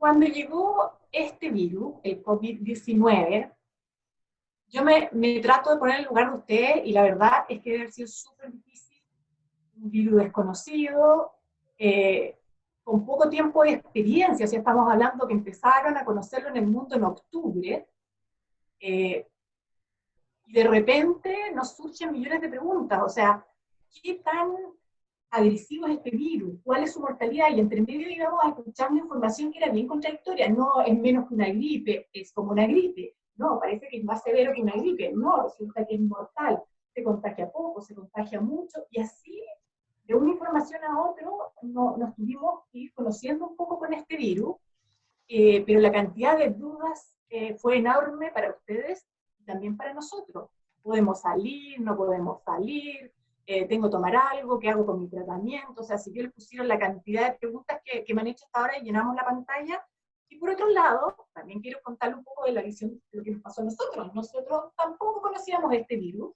Cuando llegó este virus, el COVID-19, yo me trato de poner en el lugar de ustedes y la verdad es que debe haber sido súper difícil, un virus desconocido, eh, con poco tiempo de experiencia, si estamos hablando que empezaron a conocerlo en el mundo en octubre, eh, y de repente nos surgen millones de preguntas, o sea, ¿qué tan agresivo es este virus? ¿Cuál es su mortalidad? Y entre medio íbamos a escuchar una información que era bien contradictoria, no es menos que una gripe, es como una gripe, no, parece que es más severo que una gripe, no, resulta que es mortal, se contagia poco, se contagia mucho, y así, de una información a otra, nos tuvimos que ir conociendo un poco con este virus, pero la cantidad de dudas fue enorme para ustedes y también para nosotros. ¿Podemos salir? ¿No podemos salir? ¿Tengo que tomar algo? ¿Qué hago con mi tratamiento? O sea, si yo les pusieron la cantidad de preguntas que me han hecho hasta ahora y llenamos la pantalla. Y por otro lado, también quiero contarles un poco de la visión de lo que nos pasó a nosotros. Nosotros tampoco conocíamos este virus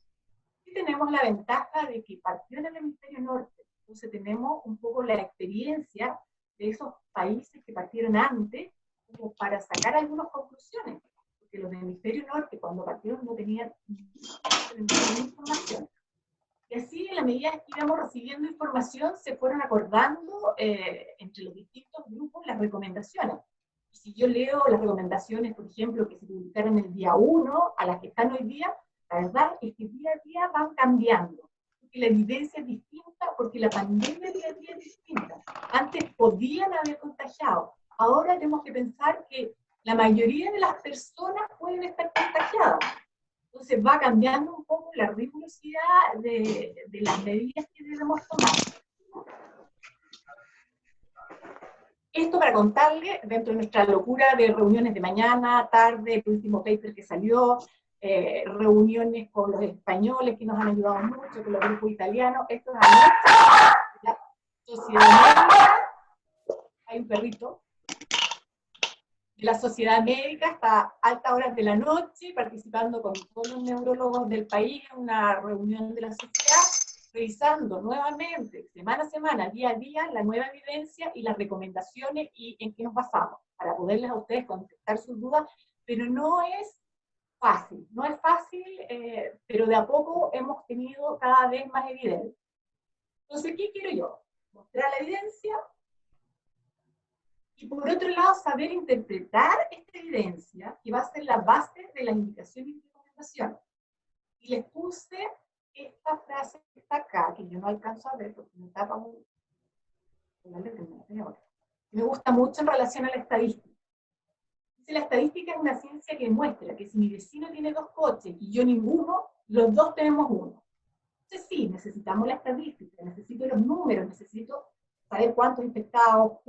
y tenemos la ventaja de que partió en el hemisferio norte. Entonces tenemos un poco la experiencia de esos países que partieron antes como para sacar algunas conclusiones, porque los del hemisferio norte cuando partieron no tenían ninguna información. Y así, en la medida que íbamos recibiendo información, se fueron acordando entre los distintos grupos las recomendaciones. Y si yo leo las recomendaciones, por ejemplo, que se publicaron el día 1 a las que están hoy día, la verdad es que día a día van cambiando. Porque la evidencia es distinta, porque la pandemia día a día es distinta. Antes podían haber contagiado. Ahora tenemos que pensar que la mayoría de las personas pueden estar contagiadas. Entonces va cambiando un poco la rigurosidad de las medidas que debemos tomar. Esto para contarle, dentro de nuestra locura de reuniones de mañana, tarde, el último paper que salió, reuniones con los españoles que nos han ayudado mucho, con los grupos italianos, esto es anoche, la Sociedad Médica, hay un perrito, de la Sociedad Médica hasta altas horas de la noche, participando con todos los neurólogos del país en una reunión de la sociedad, revisando nuevamente, semana a semana, día a día, la nueva evidencia y las recomendaciones y en qué nos basamos, para poderles a ustedes contestar sus dudas, pero no es fácil, no es fácil, pero de a poco hemos tenido cada vez más evidencia. Entonces, ¿qué quiero yo? Mostrar la evidencia, y por otro lado, saber interpretar esta evidencia que va a ser la base de las indicaciones y recomendaciones. Y les puse esta frase que está acá, que yo no alcanzo a ver porque me tapa muy... Me gusta mucho en relación a la estadística. Dice, la estadística es una ciencia que muestra que si mi vecino tiene 2 coches y yo ninguno, los dos tenemos uno. Entonces sí, necesitamos la estadística, necesito los números, necesito saber cuántos infectados,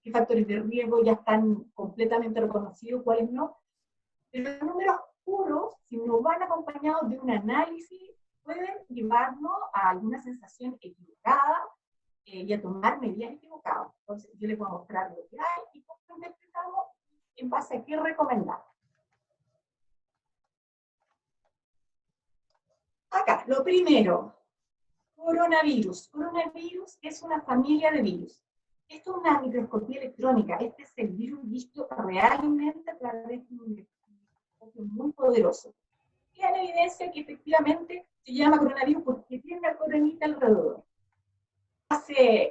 qué factores de riesgo ya están completamente reconocidos, cuáles no. Pero los números puros, si no van acompañados de un análisis, pueden llevarnos a alguna sensación equivocada y a tomar medidas equivocadas. Entonces yo les voy a mostrar lo que hay y cómo lo interpretamos en base a qué recomendamos. Acá, lo primero, coronavirus. Coronavirus es una familia de virus. Esto es una microscopía electrónica. Este es el virus visto realmente a través de un microscopio muy poderoso. Y hay evidencia que efectivamente se llama coronavirus porque tiene una coronita alrededor.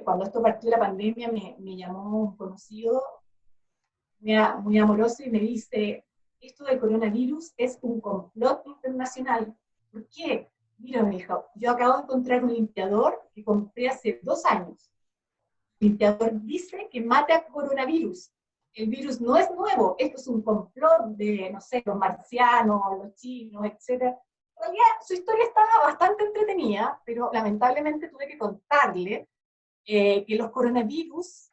Cuando esto partió la pandemia, me llamó un conocido muy amoroso y me dice, esto del coronavirus es un complot internacional. ¿Por qué? Mira, me dijo, yo acabo de encontrar un limpiador que compré hace 2 años. El limpiador dice que mata coronavirus. El virus no es nuevo, esto es un complot de, no sé, los marcianos, los chinos, etc. En realidad, su historia estaba bastante entretenida, pero lamentablemente tuve que contarle que los coronavirus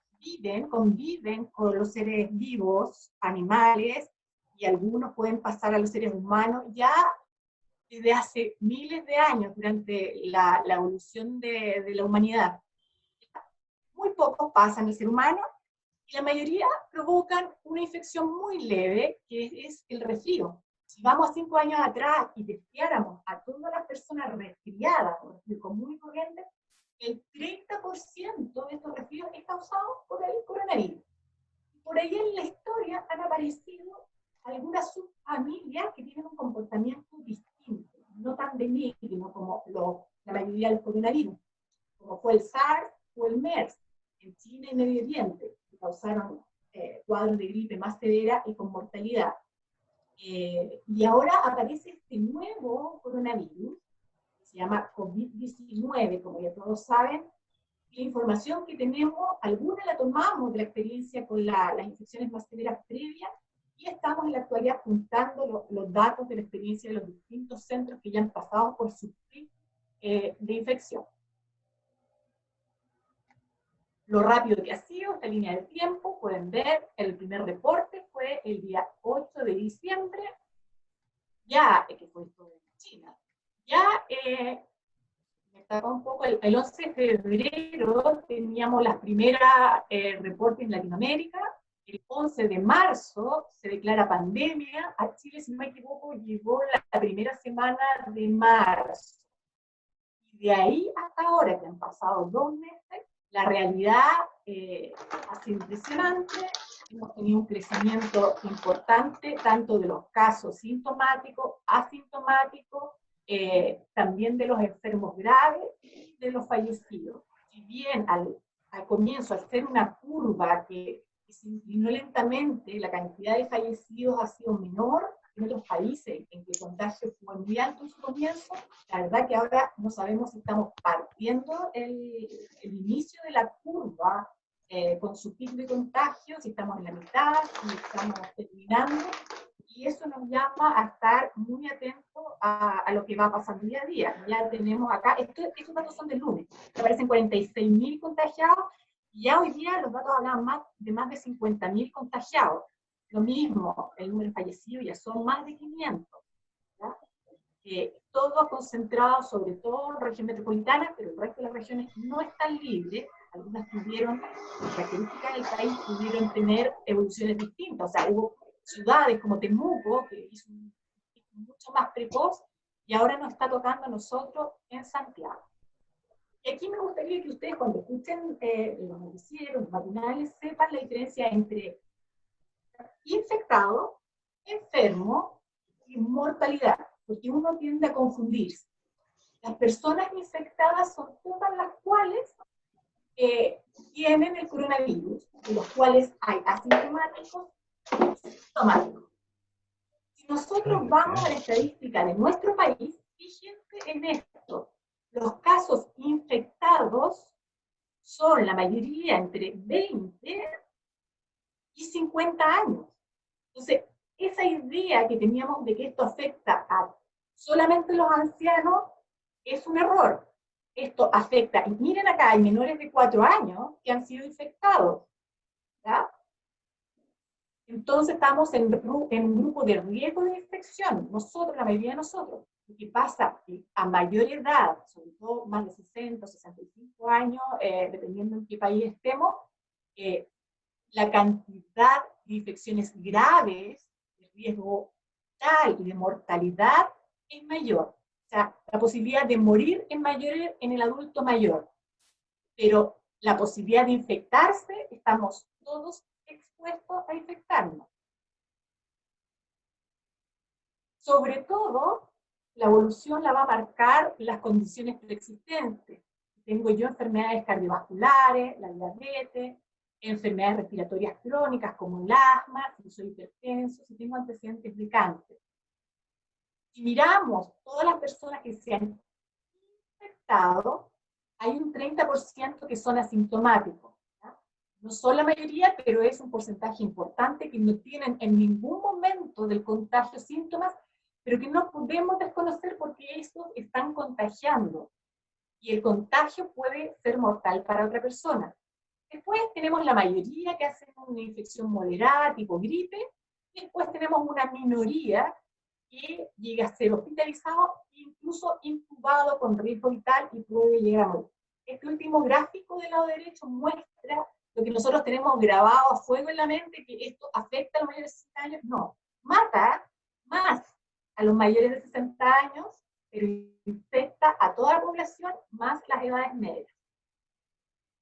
conviven con los seres vivos, animales, y algunos pueden pasar a los seres humanos ya desde hace miles de años, durante la evolución de la humanidad. Muy pocos pasan al ser humano, y la mayoría provocan una infección muy leve, que es el resfrío. Si vamos a 5 años atrás y testeáramos a todas las personas resfriadas, por resfrío común y corriente, el 30% de estos resfríos es causado por el coronavirus. por ahí en la historia han aparecido algunas subfamilias que tienen un comportamiento distinto, no tan benigno como la mayoría del coronavirus, como fue el SARS o el MERS en China y Medio Oriente, que causaron cuadros de gripe más severa y con mortalidad. Y ahora aparece este nuevo coronavirus, que se llama COVID-19, como ya todos saben. La información que tenemos, alguna la tomamos de la experiencia con las infecciones más severas previas, y estamos en la actualidad juntando los datos de la experiencia de los distintos centros que ya han pasado por sufrir de infección. Lo rápido que ha sido esta línea de tiempo, pueden ver, el primer reporte fue el día 8 de diciembre, ya, que fue esto de China, ya, me estaba un poco, el 11 de febrero teníamos las primeras reportes en Latinoamérica, el 11 de marzo se declara pandemia, a Chile, si no me equivoco, llegó la primera semana de marzo, y de ahí hasta ahora, que han pasado 2 meses, la realidad ha sido impresionante. Hemos tenido un crecimiento importante, tanto de los casos sintomáticos, asintomáticos, también de los enfermos graves y de los fallecidos. Si bien al comienzo, al ser una curva que se inclinó lentamente, la cantidad de fallecidos ha sido menor en otros países en que el contagio fue muy alto en su comienzo, la verdad que ahora no sabemos si estamos partiendo el inicio de la curva con su pico de contagio, si estamos en la mitad, si estamos terminando, y eso nos llama a estar muy atentos a lo que va pasando día a día. Ya tenemos acá, estos datos son de lunes, aparecen 46.000 contagiados, y ya hoy día los datos hablan de más de 50.000 contagiados. Lo mismo, el número de fallecidos ya son más de 500. Todos concentrados sobre todo en la región metropolitana, pero el resto de las regiones no están libres. Algunas tuvieron, las características del país pudieron tener evoluciones distintas. O sea, hubo ciudades como Temuco, que hizo un pico mucho más precoz, y ahora nos está tocando a nosotros en Santiago. Y aquí me gustaría que ustedes, cuando escuchen los noticieros, los matinales, sepan la diferencia entre infectado, enfermo y mortalidad, porque uno tiende a confundirse. Las personas infectadas son todas las cuales tienen el coronavirus, de los cuales hay asintomáticos y sintomáticos. Si nosotros vamos a la estadística de nuestro país, fíjense en esto, los casos infectados son la mayoría entre 20 y 50 años. Entonces, esa idea que teníamos de que esto afecta a solamente los ancianos es un error. Esto afecta, y miren acá, hay menores de 4 años que han sido infectados. ¿Ya? Entonces estamos en un grupo de riesgo de infección, nosotros, la mayoría de nosotros. Lo que pasa que a mayor edad, sobre todo más de 60 o 65 años, dependiendo en qué país estemos, la cantidad de infecciones graves, de riesgo tal y de mortalidad es mayor. O sea, la posibilidad de morir es mayor en el adulto mayor, pero la posibilidad de infectarse, estamos todos expuestos a infectarnos. Sobre todo, la evolución la va a marcar las condiciones preexistentes. Tengo yo enfermedades cardiovasculares, la diabetes, enfermedades respiratorias crónicas como el asma, si soy hipertenso, si tengo antecedentes de cáncer. Si miramos todas las personas que se han infectado, hay un 30% que son asintomáticos. ¿Ya? No son la mayoría, pero es un porcentaje importante que no tienen en ningún momento del contagio síntomas, pero que no podemos desconocer porque estos están contagiando. Y el contagio puede ser mortal para otra persona. Después tenemos la mayoría que hacen una infección moderada, tipo gripe, y después tenemos una minoría que llega a ser hospitalizado, incluso intubado con riesgo vital y puede llegar a morir. Este último gráfico del lado derecho muestra lo que nosotros tenemos grabado a fuego en la mente, que esto afecta a los mayores de 60 años. No, mata más a los mayores de 60 años, pero infecta a toda la población, más las edades medias.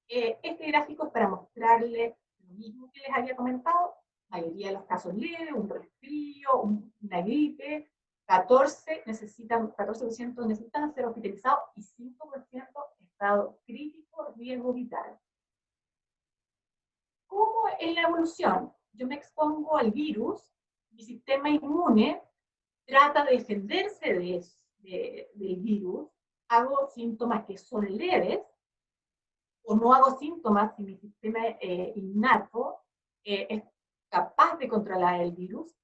Este gráfico es para mostrarle lo mismo que les había comentado, mayoría de los casos leves, un resfrío, una gripe, 14% necesitan ser hospitalizados y 5% estado crítico, riesgo vital. ¿Cómo es la evolución? Yo me expongo al virus, mi sistema inmune trata de defenderse del virus, hago síntomas que son leves, o no hago síntomas si mi sistema innato es capaz de controlar el virus,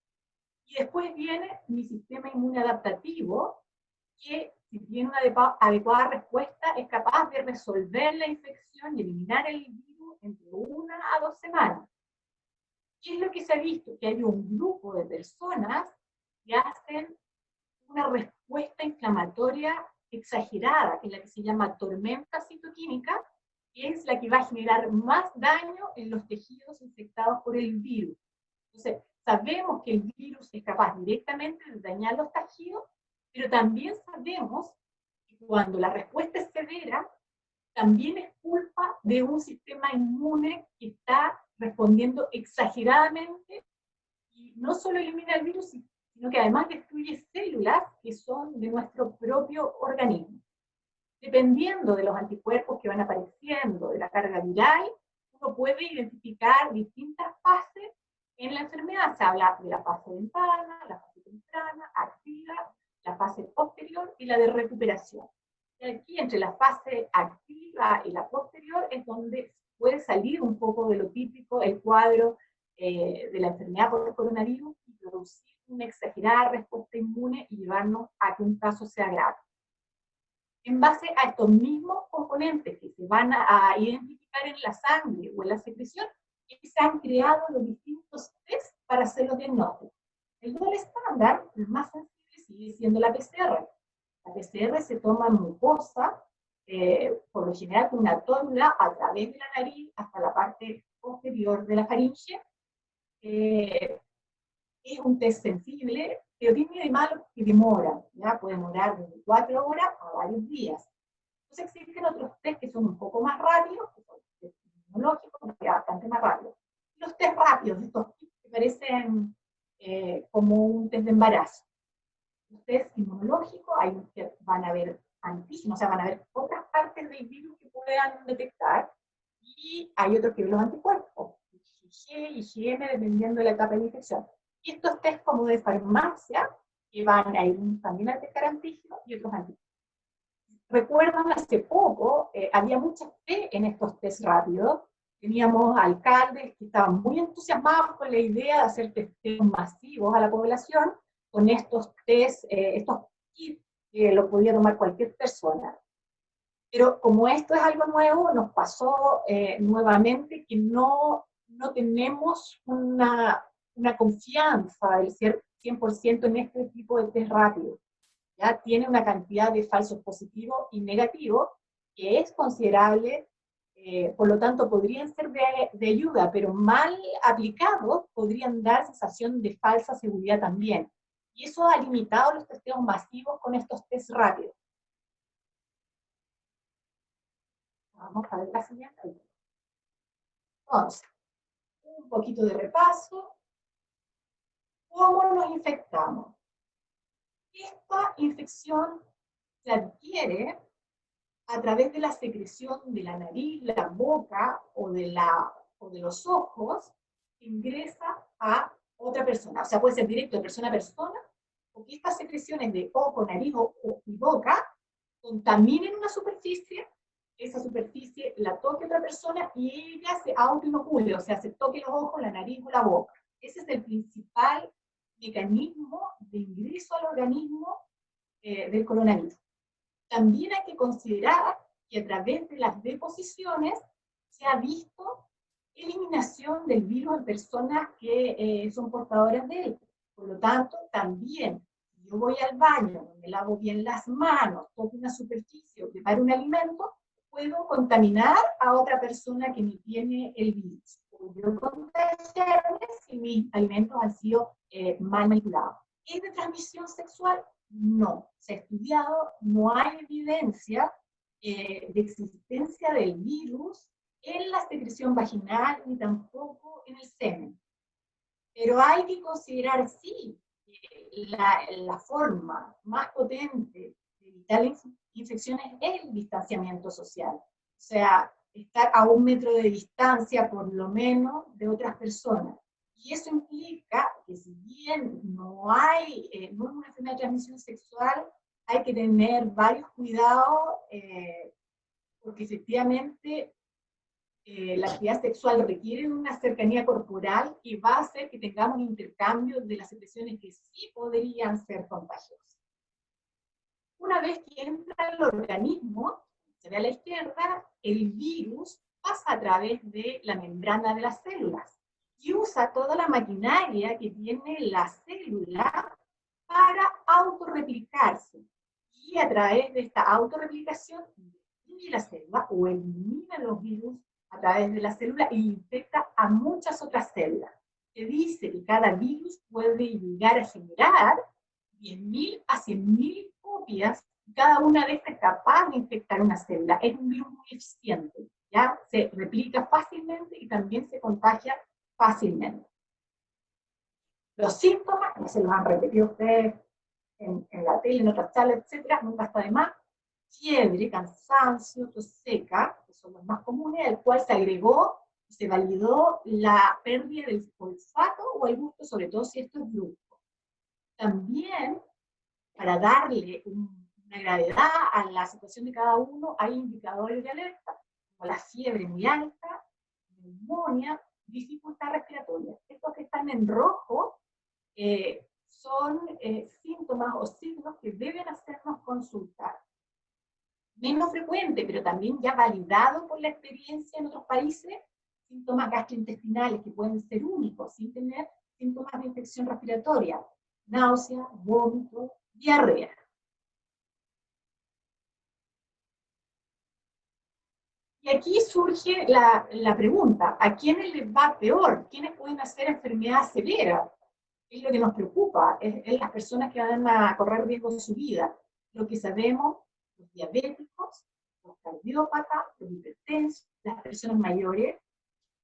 y después viene mi sistema inmune adaptativo, que si tiene una adecuada respuesta es capaz de resolver la infección y eliminar el virus entre 1 a 2 semanas. ¿Qué es lo que se ha visto? Que hay un grupo de personas que hacen una respuesta inflamatoria exagerada, que es la que se llama tormenta citoquímica, que es la que va a generar más daño en los tejidos infectados por el virus. Entonces, sabemos que el virus es capaz directamente de dañar los tejidos, pero también sabemos que cuando la respuesta es severa, también es culpa de un sistema inmune que está respondiendo exageradamente y no solo elimina el virus, sino que además destruye células que son de nuestro propio organismo. Dependiendo de los anticuerpos que van apareciendo, de la carga viral, uno puede identificar distintas fases en la enfermedad. Se habla de la fase temprana, la fase temprana, activa, la fase posterior y la de recuperación. Y aquí, entre la fase activa y la posterior, es donde puede salir un poco de lo típico el cuadro de la enfermedad por el coronavirus y producir una exagerada respuesta inmune y llevarnos a que un caso sea grave. En base a estos mismos componentes que se van a identificar en la sangre o en la secreción, se han creado los distintos test para hacer los diagnósticos. El gol estándar, el más sensible, sigue siendo la PCR. La PCR se toma en mucosa, por lo general con una tónula a través de la nariz hasta la parte posterior de la faringe. Es un test sensible, pero tiene de malo que demora, ¿ya? Puede demorar desde 4 horas a varios días. Entonces existen otros test que son un poco más rápidos, que son test inmunológicos, que bastante más rápidos. Los test rápidos, estos que parecen como un test de embarazo. Los test inmunológicos, hay que van a haber antígenos, o sea, van a haber otras partes del virus que puedan detectar, y hay otros que ven los anticuerpos, IgG, IgM, dependiendo de la etapa de la infección. Y estos test como de farmacia, que van a ir también a detectar antígenos y otros antígenos. Recuerdan, hace poco había mucha fe en estos test rápidos. Teníamos alcaldes que estaban muy entusiasmados con la idea de hacer testeos masivos a la población con estos test, estos kits que lo podía tomar cualquier persona. Pero como esto es algo nuevo, nos pasó nuevamente que no tenemos una confianza del 100% en este tipo de test rápido. ¿Ya? Tiene una cantidad de falsos positivos y negativos que es considerable, por lo tanto podrían ser de ayuda, pero mal aplicados podrían dar sensación de falsa seguridad también. Y eso ha limitado los testeos masivos con estos test rápidos. Vamos a ver la siguiente. Entonces, un poquito de repaso. ¿Cómo nos infectamos? Esta infección se adquiere a través de la secreción de la nariz, la boca o de los ojos, que ingresa a otra persona. O sea, puede ser directo de persona a persona, o que estas secreciones de ojo, nariz y boca contaminen una superficie, esa superficie la toque otra persona y ella se autoinocule, o sea, se toque los ojos, la nariz o la boca. Ese es el principal mecanismo de ingreso al organismo del coronavirus. También hay que considerar que a través de las deposiciones se ha visto eliminación del virus en personas que son portadoras de él. Por lo tanto, también, si yo voy al baño, me lavo bien las manos, toco una superficie o preparo un alimento, puedo contaminar a otra persona que me tiene el virus. Puedo contagiarme si mis alimentos han sido mal manipulados. ¿Es de transmisión sexual? No. Se ha estudiado, no hay evidencia de existencia del virus en la secreción vaginal ni tampoco en el semen. Pero hay que considerar, sí, la forma más potente de evitar las infecciones es el distanciamiento social. O sea, estar a 1 metro de distancia, por lo menos, de otras personas. Y eso implica que si bien no es una enfermedad de transmisión sexual, hay que tener varios cuidados, porque efectivamente la actividad sexual requiere una cercanía corporal y va a hacer que tengamos un intercambio de las secreciones que sí podrían ser contagiosas. Una vez que entra el organismo, se ve a la izquierda, el virus pasa a través de la membrana de las células y usa toda la maquinaria que tiene la célula para autorreplicarse. Y a través de esta autorreplicación, destruye la célula o elimina los virus a través de la célula e infecta a muchas otras células. Se dice que cada virus puede llegar a generar 10.000 a 100.000 copias, cada una de estas es capaz de infectar una célula. Es un virus muy eficiente, ¿ya? Se replica fácilmente y también se contagia fácilmente. Los síntomas, no se los han repetido ustedes en la tele, en otras charlas, etcétera, nunca está de más. Fiebre, cansancio, tos seca, que son los más comunes, al cual se agregó y se validó la pérdida del olfato o el gusto, sobre todo si esto es brusco. También, para darle una gravedad a la situación de cada uno, hay indicadores de alerta, como la fiebre muy alta, neumonía, dificultad respiratoria. Estos que están en rojo son síntomas o signos que deben hacernos consultar. Menos frecuente, pero también ya validado por la experiencia en otros países, síntomas gastrointestinales que pueden ser únicos, sin tener síntomas de infección respiratoria, náusea, vómito, diarrea. Y aquí surge la pregunta, ¿a quiénes les va peor? ¿Quiénes pueden hacer enfermedad severa? Es lo que nos preocupa, es las personas que van a correr riesgo de su vida. Lo que sabemos, los diabéticos, los cardiópatas, los hipertensos, las personas mayores,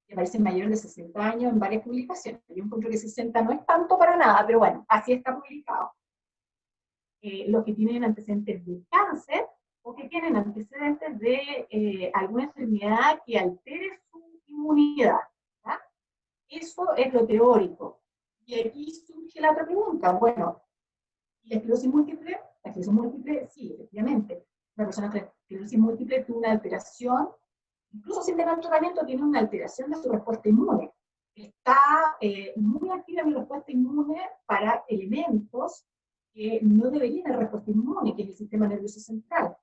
que parecen mayores de 60 años en varias publicaciones. Yo encuentro que 60 no es tanto para nada, pero bueno, así está publicado. Los que tienen antecedentes de cáncer o que tienen antecedentes de alguna enfermedad que altere su inmunidad. ¿Ya? Eso es lo teórico. Y aquí surge la otra pregunta. Bueno, ¿la esclerosis múltiple? La esclerosis múltiple, sí, efectivamente. Una persona con esclerosis múltiple tuvo una alteración, incluso sin tener tratamiento, tiene una alteración de su respuesta inmune. Está muy activa mi respuesta inmune para elementos que no deberían tener respuesta inmune, que es el sistema nervioso central.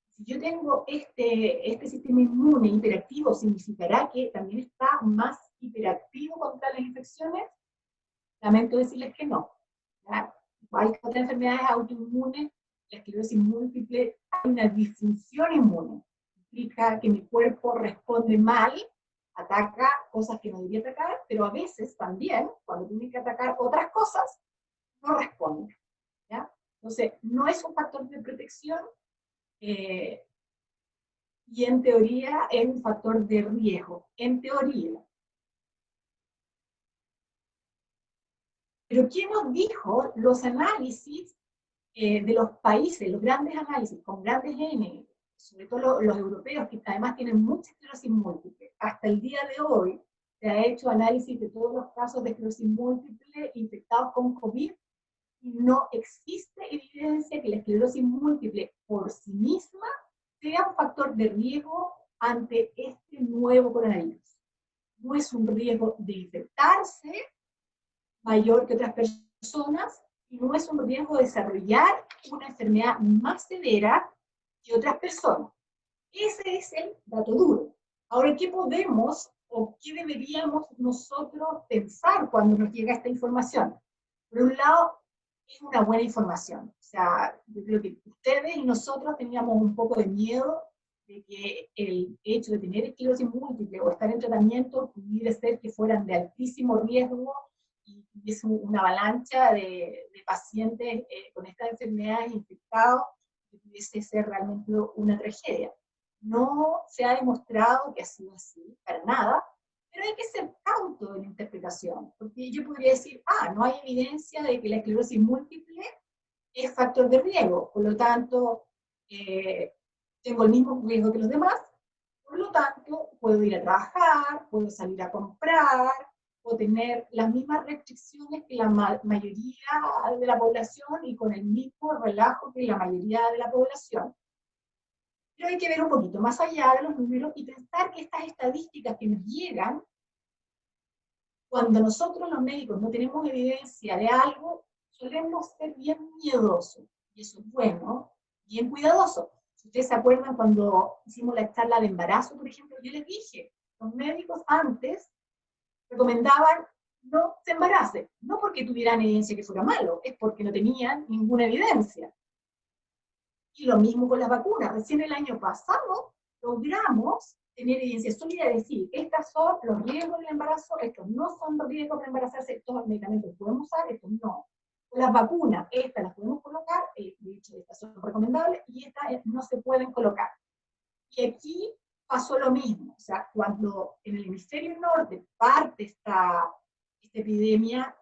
Si yo tengo este sistema inmune hiperactivo, significará que también está más hiperactivo contra las infecciones. Lamento decirles que no. ¿Ya? Hay otras enfermedades autoinmunes, la esclerosis múltiple, hay una disfunción inmune. Implica que mi cuerpo responde mal, ataca cosas que no debería atacar, pero a veces también, cuando tiene que atacar otras cosas, no responde. ¿Ya? Entonces, no es un factor de protección, y en teoría es un factor de riesgo. En teoría. Pero ¿quién nos dijo los análisis de los países, los grandes análisis con grandes N, sobre todo los europeos, que además tienen mucha esclerosis múltiple? Hasta el día de hoy se ha hecho análisis de todos los casos de esclerosis múltiple infectados con COVID y no existe evidencia que la esclerosis múltiple por sí misma sea un factor de riesgo ante este nuevo coronavirus. No es un riesgo de infectarse mayor que otras personas y no es un riesgo de desarrollar una enfermedad más severa que otras personas. Ese es el dato duro. Ahora, ¿qué podemos o qué deberíamos nosotros pensar cuando nos llega esta información? Por un lado, es una buena información. O sea, yo creo que ustedes y nosotros teníamos un poco de miedo de que el hecho de tener esclerosis múltiple o estar en tratamiento pudiera ser que fueran de altísimo riesgo y es una avalancha de pacientes con estas enfermedades infectados, que pudiese ser realmente una tragedia. no se ha demostrado que ha sido así, para nada, pero hay que ser cauto en la interpretación, porque yo podría decir, no hay evidencia de que la esclerosis múltiple es factor de riesgo, por lo tanto, tengo el mismo riesgo que los demás, por lo tanto, puedo ir a trabajar, puedo salir a comprar, puedo tener las mismas restricciones que la mayoría de la población y con el mismo relajo que la mayoría de la población. Pero hay que ver un poquito más allá de los números y pensar que estas estadísticas que nos llegan, cuando nosotros los médicos no tenemos evidencia de algo, solemos ser bien miedosos, y eso es bueno, bien cuidadosos. Si ustedes se acuerdan cuando hicimos la charla de embarazo, por ejemplo, yo les dije, los médicos antes recomendaban no se embaracen, no porque tuvieran evidencia que fuera malo, es porque no tenían ninguna evidencia. Y lo mismo con las vacunas. Recién el año pasado logramos tener evidencia sólida de decir, estos son los riesgos del embarazo, estos no son los riesgos para embarazarse, estos medicamentos podemos usar, estos no. Las vacunas, estas las podemos colocar, de hecho estas son recomendables, y estas no se pueden colocar. Y aquí pasó lo mismo, o sea, cuando en el hemisferio norte parte esta epidemia,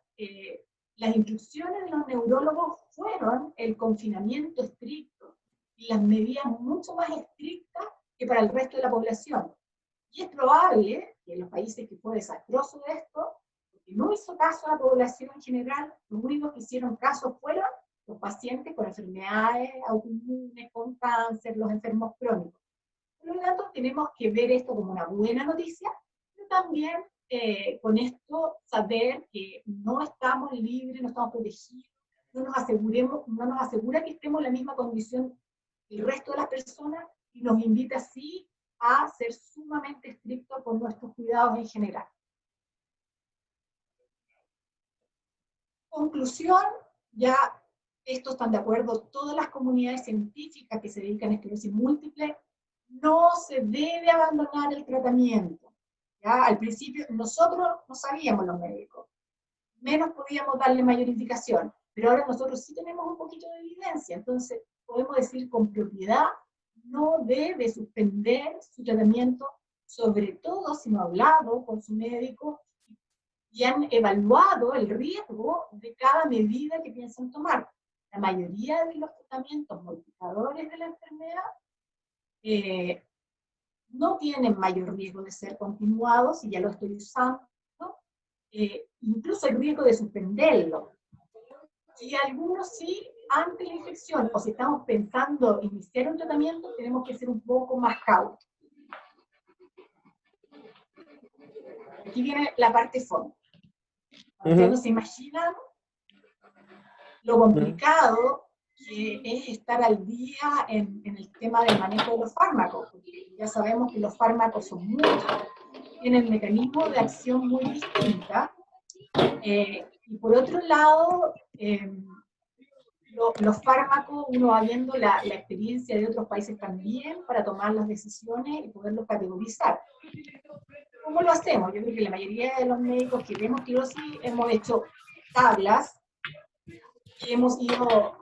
las instrucciones de los neurólogos fueron el confinamiento estricto y las medidas mucho más estrictas que para el resto de la población. Y es probable que en los países que fue desastroso de esto, que no hizo caso a la población en general, los únicos que hicieron caso fueron los pacientes con enfermedades autoinmunes, con cáncer, los enfermos crónicos. Por lo tanto, tenemos que ver esto como una buena noticia, pero también con esto saber que no estamos libres, no estamos protegidos, no nos asegura que estemos en la misma condición que el resto de las personas y nos invita así a ser sumamente estrictos con nuestros cuidados en general. Conclusión, ya esto están de acuerdo todas las comunidades científicas que se dedican a esclerosis múltiple, no se debe abandonar el tratamiento. ¿Ya? Al principio nosotros no sabíamos los médicos, menos podíamos darle mayor indicación, pero ahora nosotros sí tenemos un poquito de evidencia, entonces podemos decir con propiedad, no debe suspender su tratamiento, sobre todo si no ha hablado con su médico y han evaluado el riesgo de cada medida que piensan tomar. La mayoría de los tratamientos modificadores de la enfermedad no tienen mayor riesgo de ser continuados, y ya lo estoy usando, incluso el riesgo de suspenderlo. Y algunos sí, ante la infección, o si estamos pensando iniciar un tratamiento, tenemos que ser un poco más cautos. Aquí viene la parte fondo. Ustedes no se imaginan lo complicado que es estar al día en el tema del manejo de los fármacos, porque ya sabemos que los fármacos son muchos, tienen mecanismos de acción muy distintas, y por otro lado, los fármacos, uno va viendo la experiencia de otros países también para tomar las decisiones y poderlos categorizar. ¿Cómo lo hacemos? Yo creo que la mayoría de los médicos que vemos esclerosis hemos hecho tablas que hemos ido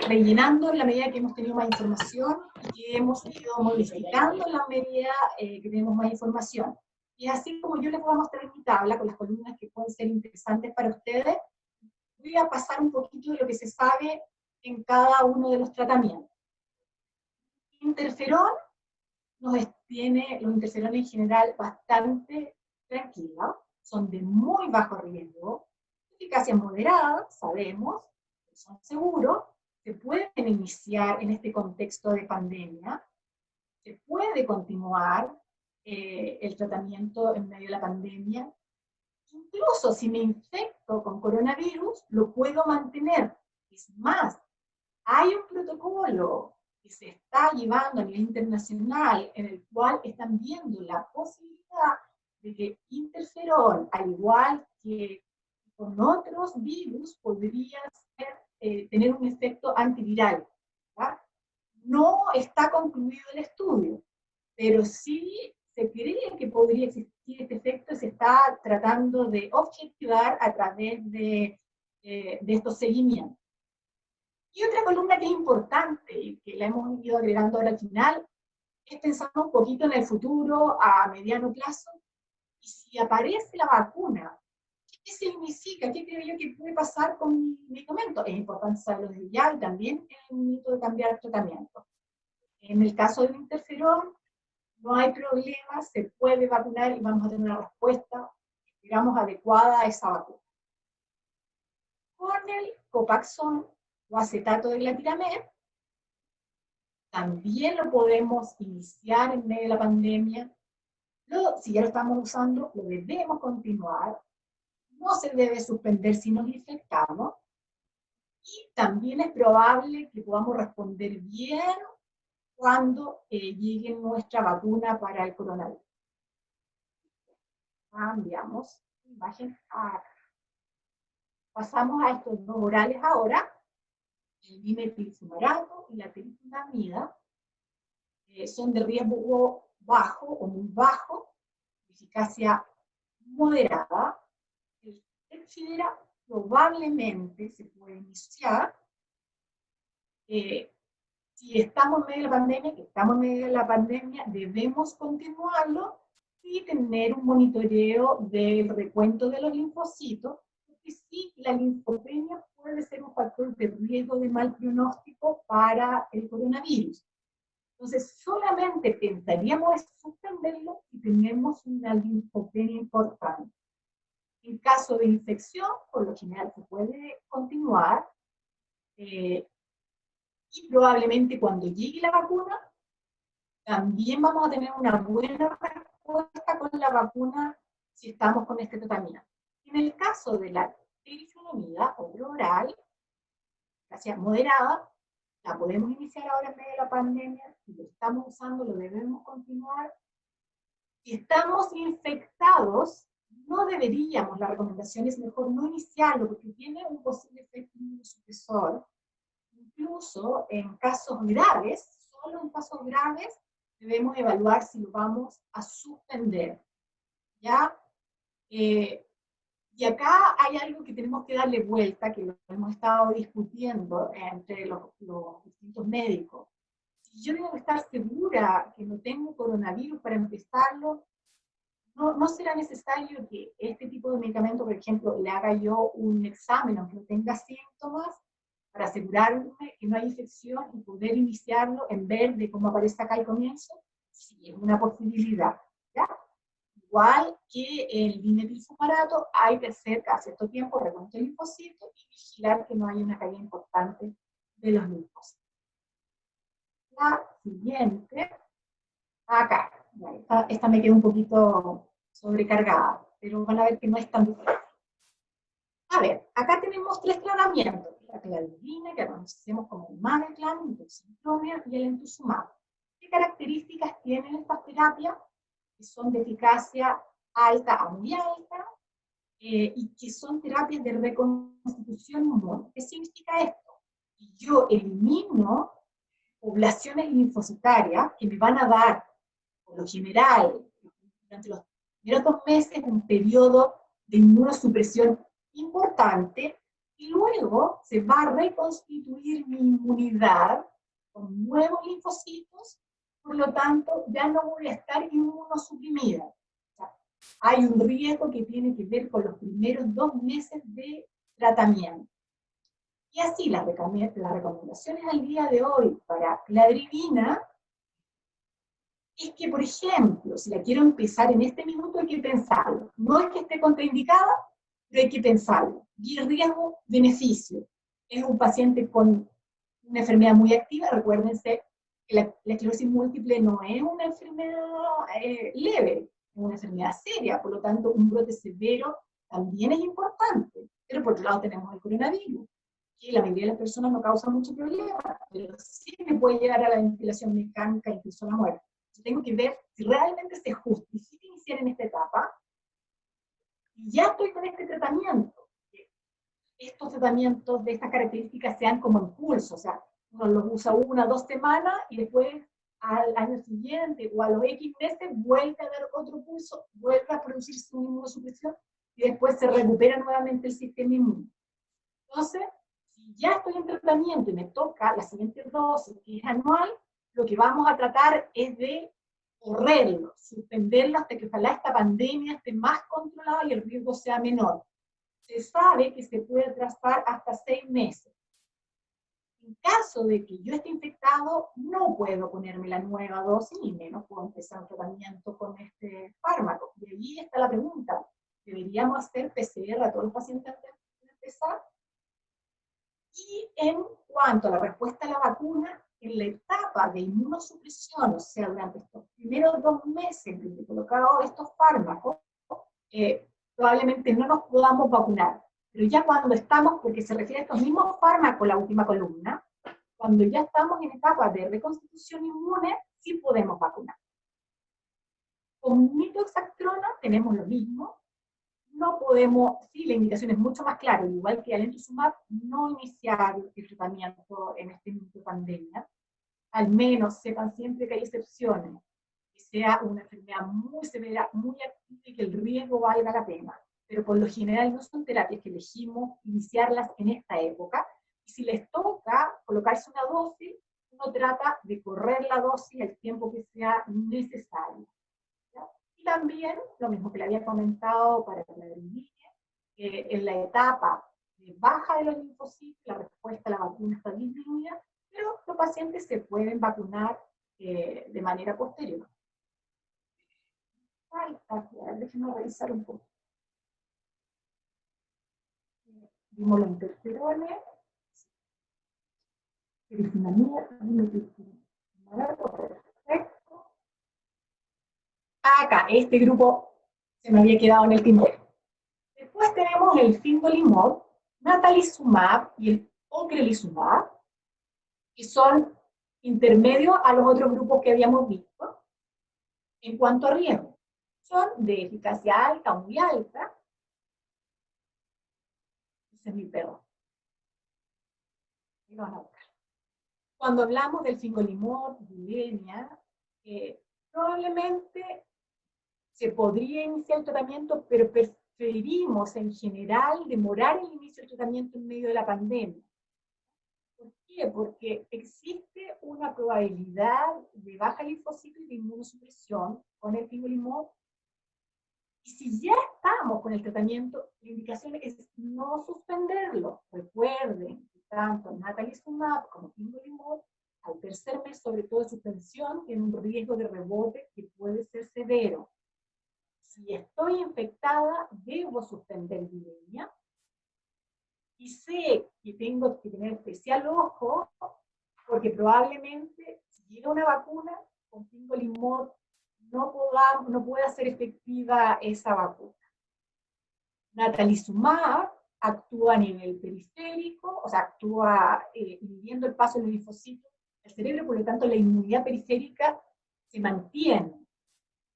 rellenando en la medida que hemos tenido más información y que hemos ido modificando en la medida que tenemos más información. Y así como yo les voy a mostrar en mi tabla con las columnas que pueden ser interesantes para ustedes, voy a pasar un poquito de lo que se sabe en cada uno de los tratamientos. Interferón nos tiene los interferones en general bastante tranquilos, son de muy bajo riesgo, eficacia moderada, sabemos, son seguros, se pueden iniciar en este contexto de pandemia, se puede continuar el tratamiento en medio de la pandemia. Incluso si me infecto con coronavirus, lo puedo mantener. Es más, hay un protocolo que se está llevando a nivel internacional en el cual están viendo la posibilidad de que interferón, al igual que con otros virus, podría tener un efecto antiviral. ¿Va? No está concluido el estudio, pero sí se cree que podría existir este efecto y se está tratando de objetivar a través de estos seguimientos. Y otra columna que es importante y que la hemos ido agregando ahora al final es pensando un poquito en el futuro a mediano plazo, y si aparece la vacuna, ¿qué significa? ¿Qué creo yo que puede pasar con mi medicamento? Es importante saberlo desde ya y también en el momento de cambiar el tratamiento. En el caso del interferón, no hay problema, se puede vacunar y vamos a tener una respuesta, digamos, adecuada a esa vacuna. Con el Copaxone o acetato de glatiramel, también lo podemos iniciar en medio de la pandemia. Si ya lo estamos usando, lo debemos continuar. No se debe suspender si nos infectamos. Y también es probable que podamos responder bien cuando llegue nuestra vacuna para el coronavirus. Cambiamos imagen acá. Pasamos a estos dos orales ahora, el dimetilfumarato y la teriflunomida. Son de riesgo bajo o muy bajo, eficacia moderada. El Tecfidera probablemente se puede iniciar. Si estamos en medio de la pandemia, que estamos en medio de la pandemia, debemos continuarlo y tener un monitoreo del recuento de los linfocitos, porque sí, la linfopenia puede ser un factor de riesgo de mal pronóstico para el coronavirus. Entonces, solamente pensaríamos suspenderlo si tenemos una linfopenia importante. En caso de infección, por lo general se puede continuar, y probablemente cuando llegue la vacuna, también vamos a tener una buena respuesta con la vacuna si estamos con este tratamiento. En el caso de la teriflunomida o oral, eficacia moderada, la podemos iniciar ahora en medio de la pandemia. Si lo estamos usando, lo debemos continuar. Si estamos infectados, no deberíamos, la recomendación es mejor no iniciarlo porque tiene un posible efecto inmunosupresor. Incluso en casos graves, solo en casos graves, debemos evaluar si lo vamos a suspender. ¿Ya? Y acá hay algo que tenemos que darle vuelta, que lo hemos estado discutiendo entre los distintos médicos. Si yo tengo que estar segura que no tengo coronavirus para empezarlo, no será necesario que este tipo de medicamento, por ejemplo, le haga yo un examen, aunque no tenga síntomas, para asegurarme que no hay infección y poder iniciarlo en vez de como aparece acá al comienzo. Sí, es una posibilidad. ¿Ya? Igual que el dimetilfumarato, hay que hacer cada cierto tiempo recuento de linfocitos y vigilar que no haya una caída importante de los linfocitos. La siguiente, acá. Esta me quedó un poquito sobrecargada, pero van a ver que no es tan difícil. A ver, acá tenemos tres tratamientos: la cladribina, que conocemos como el Mavenclad, el Doxycycline y el Entuziumab. ¿Qué características tienen estas terapias? Que son de eficacia alta a muy alta, y que son terapias de reconstitución inmune. ¿Qué significa esto? Yo elimino poblaciones linfocitarias que me van a dar, por lo general, durante los primeros 2 meses, un periodo de inmunosupresión importante, y luego se va a reconstituir mi inmunidad con nuevos linfocitos. Por lo tanto, ya no voy a estar inmunosuprimida. O sea, hay un riesgo que tiene que ver con los primeros 2 meses de tratamiento. Y así, las recomendaciones al día de hoy para cladribina es que, por ejemplo, si la quiero empezar en este minuto, hay que pensarlo. No es que esté contraindicada, pero hay que pensarlo. Y el riesgo-beneficio. Es un paciente con una enfermedad muy activa. Recuérdense que la esclerosis múltiple no es una enfermedad leve, es una enfermedad seria. Por lo tanto, un brote severo también es importante. Pero por otro lado tenemos el coronavirus, que la mayoría de las personas no causa mucho problema, pero sí me puede llegar a la ventilación mecánica, incluso a la muerte. Tengo que ver si realmente se justifica iniciar en esta etapa, y ya estoy con este tratamiento. Estos tratamientos de estas características sean como impulso, o sea, uno los usa 1 o 2 semanas y después al año siguiente o a los X meses vuelve a dar otro pulso, vuelve a producirse una inmunosupresión y después se recupera nuevamente el sistema inmune. Entonces, si ya estoy en tratamiento y me toca la siguiente dosis, que es anual, lo que vamos a tratar es de correrlo, suspenderlo hasta que ojalá esta pandemia esté más controlada y el riesgo sea menor. Se sabe que se puede trazar hasta 6 meses. En caso de que yo esté infectado, no puedo ponerme la nueva dosis, ni menos puedo empezar un tratamiento con este fármaco. Y ahí está la pregunta, ¿deberíamos hacer PCR a todos los pacientes antes de empezar? Y en cuanto a la respuesta a la vacuna, en la etapa de inmunosupresión, o sea, durante estos primeros 2 meses de colocado estos fármacos, probablemente no nos podamos vacunar. Pero ya cuando estamos, porque se refiere a estos mismos fármacos, la última columna, cuando ya estamos en etapa de reconstitución inmune, sí podemos vacunar. Con mitoxantrona tenemos lo mismo, no podemos, sí, la indicación es mucho más clara, igual que alentosumab, no iniciar el tratamiento en este momento de pandemia. Al menos sepan siempre que hay excepciones, que sea una enfermedad muy severa, muy activa y que el riesgo valga la pena. Pero por lo general no son terapias que elegimos iniciarlas en esta época, y si les toca colocarse una dosis, uno trata de correr la dosis el tiempo que sea necesario. Y también, lo mismo que le había comentado para la línea, en la etapa de baja de los linfocitos, la respuesta a la vacuna está disminuida, pero los pacientes se pueden vacunar de manera posterior. Déjenme revisar un poco. Vimos los interferones, perfecto. Acá, este grupo se me había quedado en el tintero. Después tenemos el fingolimod, natalizumab y el ocrelizumab, que son intermedios a los otros grupos que habíamos visto. En cuanto a riesgo, son de eficacia alta o muy alta. Ese es mi perro. Lo van a buscar. Cuando hablamos del fingolimod, Gilenya, probablemente se podría iniciar el tratamiento, pero preferimos en general demorar el inicio del tratamiento en medio de la pandemia. ¿Por qué? Porque existe una probabilidad de baja linfocitos y de inmunosupresión con el fingolimod. Y si ya estamos con el tratamiento, la indicación es no suspenderlo. Recuerden que tanto natalizumab como fingolimod, al tercer mes, sobre todo de suspensión, tiene un riesgo de rebote que puede ser severo. Si estoy infectada, debo suspender Gilenya. Y sé que tengo que tener especial ojo, porque probablemente si llega una vacuna, con fingolimod no pueda ser efectiva esa vacuna. Natalizumab actúa a nivel periférico, o sea, actúa inhibiendo el paso de los linfocitos al cerebro, por lo tanto la inmunidad periférica se mantiene.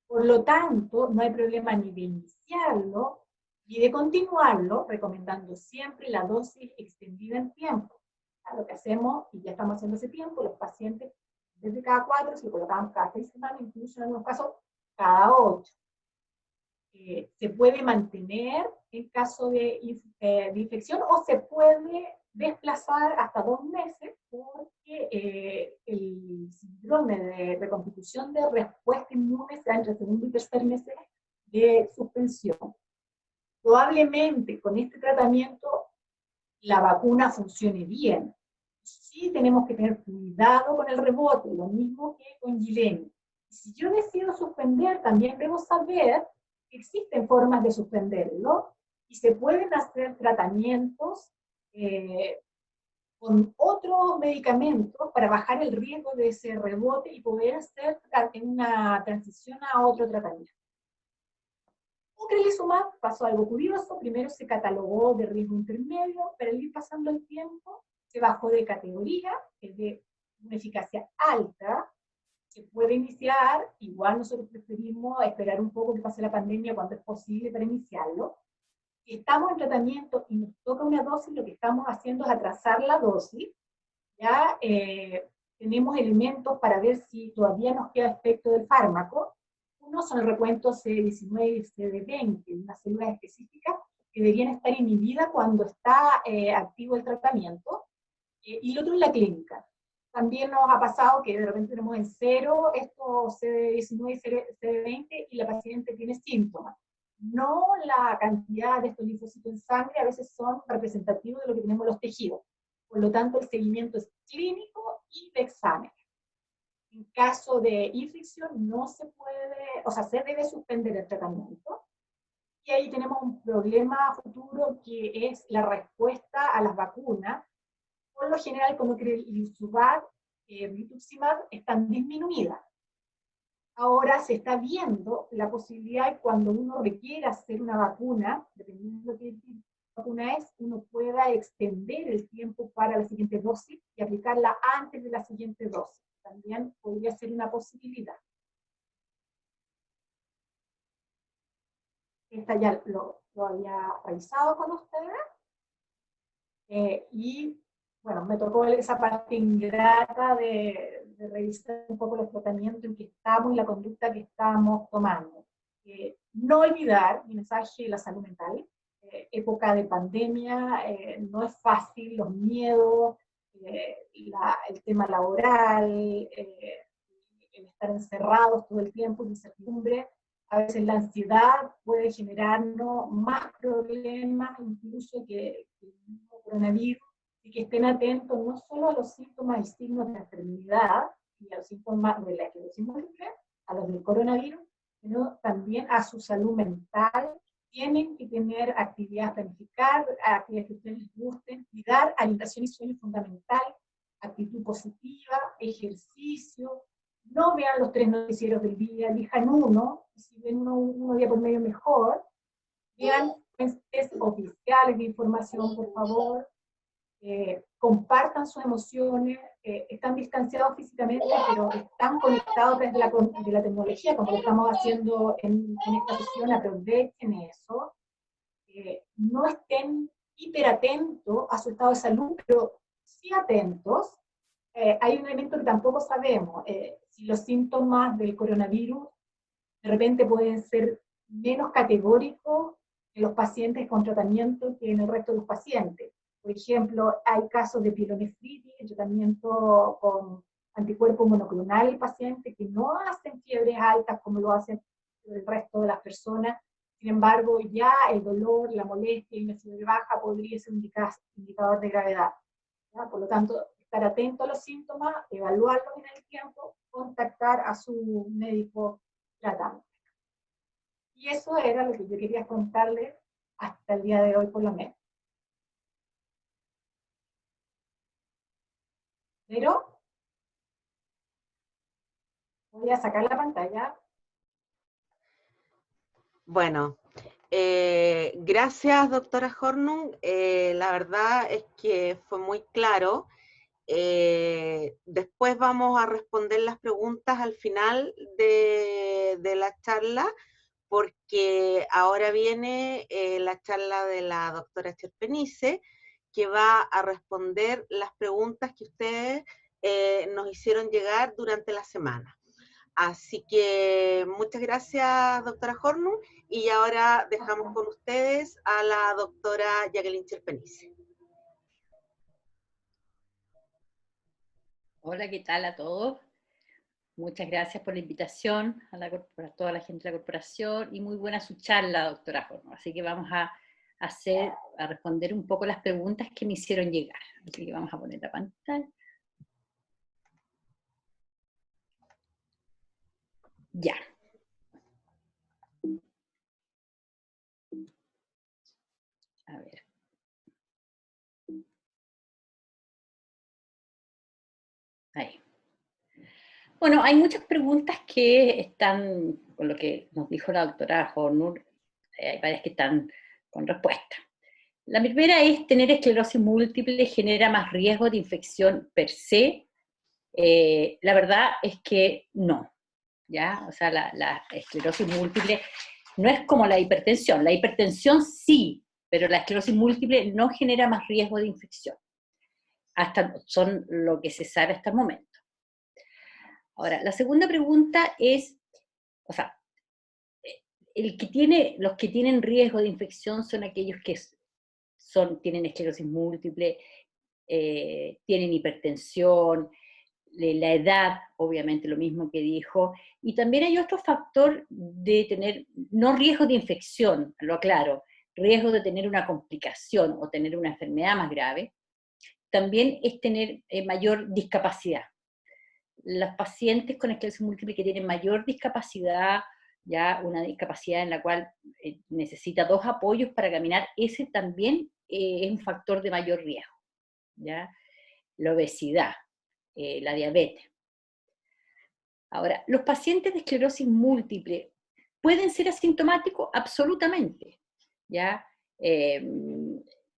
Por lo tanto, no hay problema ni de iniciarlo ni de continuarlo, recomendando siempre la dosis extendida en tiempo. Lo que hacemos, y ya estamos haciendo ese tiempo, los pacientes desde cada 4, si lo colocamos cada 6 semanas, incluso en algunos casos cada 8. Se puede mantener en caso de infección o se puede desplazar hasta 2 meses porque el síndrome de reconstitución de respuesta inmune se da entre el segundo y tercer mes de suspensión. Probablemente con este tratamiento la vacuna funcione bien. Sí tenemos que tener cuidado con el rebote, lo mismo que con Gilenya. Si yo decido suspender, también debo saber que existen formas de suspenderlo y se pueden hacer tratamientos con otros medicamentos para bajar el riesgo de ese rebote y poder hacer una transición a otro tratamiento. Ocrelizumab pasó algo curioso, primero se catalogó de riesgo intermedio, pero al ir pasando el tiempo se bajó de categoría, es de una eficacia alta, se puede iniciar, igual nosotros preferimos esperar un poco que pase la pandemia cuando es posible para iniciarlo. Si estamos en tratamiento y nos toca una dosis, lo que estamos haciendo es atrasar la dosis, ya tenemos elementos para ver si todavía nos queda efecto del fármaco. Uno son el recuento CD19 y CD20, unas células específicas que deberían estar inhibidas cuando está activo el tratamiento, y el otro es la clínica. También nos ha pasado que de repente tenemos en cero estos CD19 y CD20 y la paciente tiene síntomas. No la cantidad de estos linfocitos en sangre a veces son representativos de lo que tenemos en los tejidos. Por lo tanto, el seguimiento es clínico y de examen. En caso de infección no se puede, o sea, se debe suspender el tratamiento. Y ahí tenemos un problema futuro que es la respuesta a las vacunas. Por lo general, como que el Rituximab, Rituximab están disminuidas. Ahora se está viendo la posibilidad de cuando uno requiera hacer una vacuna, dependiendo de qué tipo de vacuna es, uno pueda extender el tiempo para la siguiente dosis y aplicarla antes de la siguiente dosis. También podría ser una posibilidad. Esta ya lo había revisado con ustedes. Y bueno, me tocó esa parte ingrata de revisar un poco los tratamientos en que estamos y la conducta que estamos tomando. No olvidar mi mensaje de la salud mental. Época de pandemia, no es fácil, los miedos, el tema laboral, el estar encerrados todo el tiempo, incertidumbre. A veces la ansiedad puede generarnos más problemas incluso que el mismo coronavirus, y que estén atentos no solo a los síntomas y signos de la enfermedad y a los síntomas de la esclerosis múltiple, a los del coronavirus, sino también a su salud mental. Tienen que tener actividades planificadas, actividades que a ustedes les gusten, cuidar alimentación y sueño fundamental, actitud positiva, ejercicio. No vean los 3 noticieros del día, elijan uno, y si ven uno día por medio mejor. Vean fuentes oficiales de información, por favor. Compartan sus emociones, están distanciados físicamente, pero están conectados desde la tecnología, como lo estamos haciendo en esta sesión, aprovechen eso. No estén hiperatentos a su estado de salud, pero sí atentos. Hay un elemento que tampoco sabemos, si los síntomas del coronavirus de repente pueden ser menos categóricos en los pacientes con tratamiento que en el resto de los pacientes. Por ejemplo, hay casos de pielonefritis, tratamiento con anticuerpo monoclonal el paciente, que no hacen fiebres altas como lo hacen el resto de las personas. Sin embargo, ya el dolor, la molestia y una fiebre baja podría ser un indicador de gravedad. ¿Ya? Por lo tanto, estar atento a los síntomas, evaluarlos en el tiempo, contactar a su médico tratante. Y eso era lo que yo quería contarles hasta el día de hoy, por lo menos. Pero voy a sacar la pantalla. Bueno, gracias, doctora Hornung. La verdad es que fue muy claro. Después vamos a responder las preguntas al final de la charla, porque ahora viene la charla de la doctora Cherpenice, que va a responder las preguntas que ustedes nos hicieron llegar durante la semana. Así que muchas gracias, doctora Hornung, y ahora dejamos con ustedes a la doctora Jacqueline Cherpenice. Hola, ¿qué tal a todos? Muchas gracias por la invitación a toda la gente de la corporación, y muy buena su charla, doctora Hornung. Así que vamos a responder un poco las preguntas que me hicieron llegar. Así que vamos a poner la pantalla. Ya. A ver. Ahí. Bueno, hay muchas preguntas que están con lo que nos dijo la doctora Hornung. Hay varias que están con respuesta. La primera es: ¿tener esclerosis múltiple genera más riesgo de infección per se? La verdad es que no, ¿ya? O sea, la esclerosis múltiple no es como la hipertensión. La hipertensión sí, pero la esclerosis múltiple no genera más riesgo de infección. Son lo que se sabe hasta el momento. Ahora, la segunda pregunta es, o sea, los que tienen riesgo de infección son aquellos que tienen esclerosis múltiple, tienen hipertensión, la edad, obviamente, lo mismo que dijo, y también hay otro factor de tener, no riesgo de infección, lo aclaro, riesgo de tener una complicación o tener una enfermedad más grave, también es tener mayor discapacidad. Los pacientes con esclerosis múltiple que tienen mayor discapacidad, ya una discapacidad en la cual necesita 2 apoyos para caminar, ese también es un factor de mayor riesgo, ¿ya? La obesidad, la diabetes. Ahora, ¿los pacientes de esclerosis múltiple pueden ser asintomáticos? Absolutamente, ¿ya?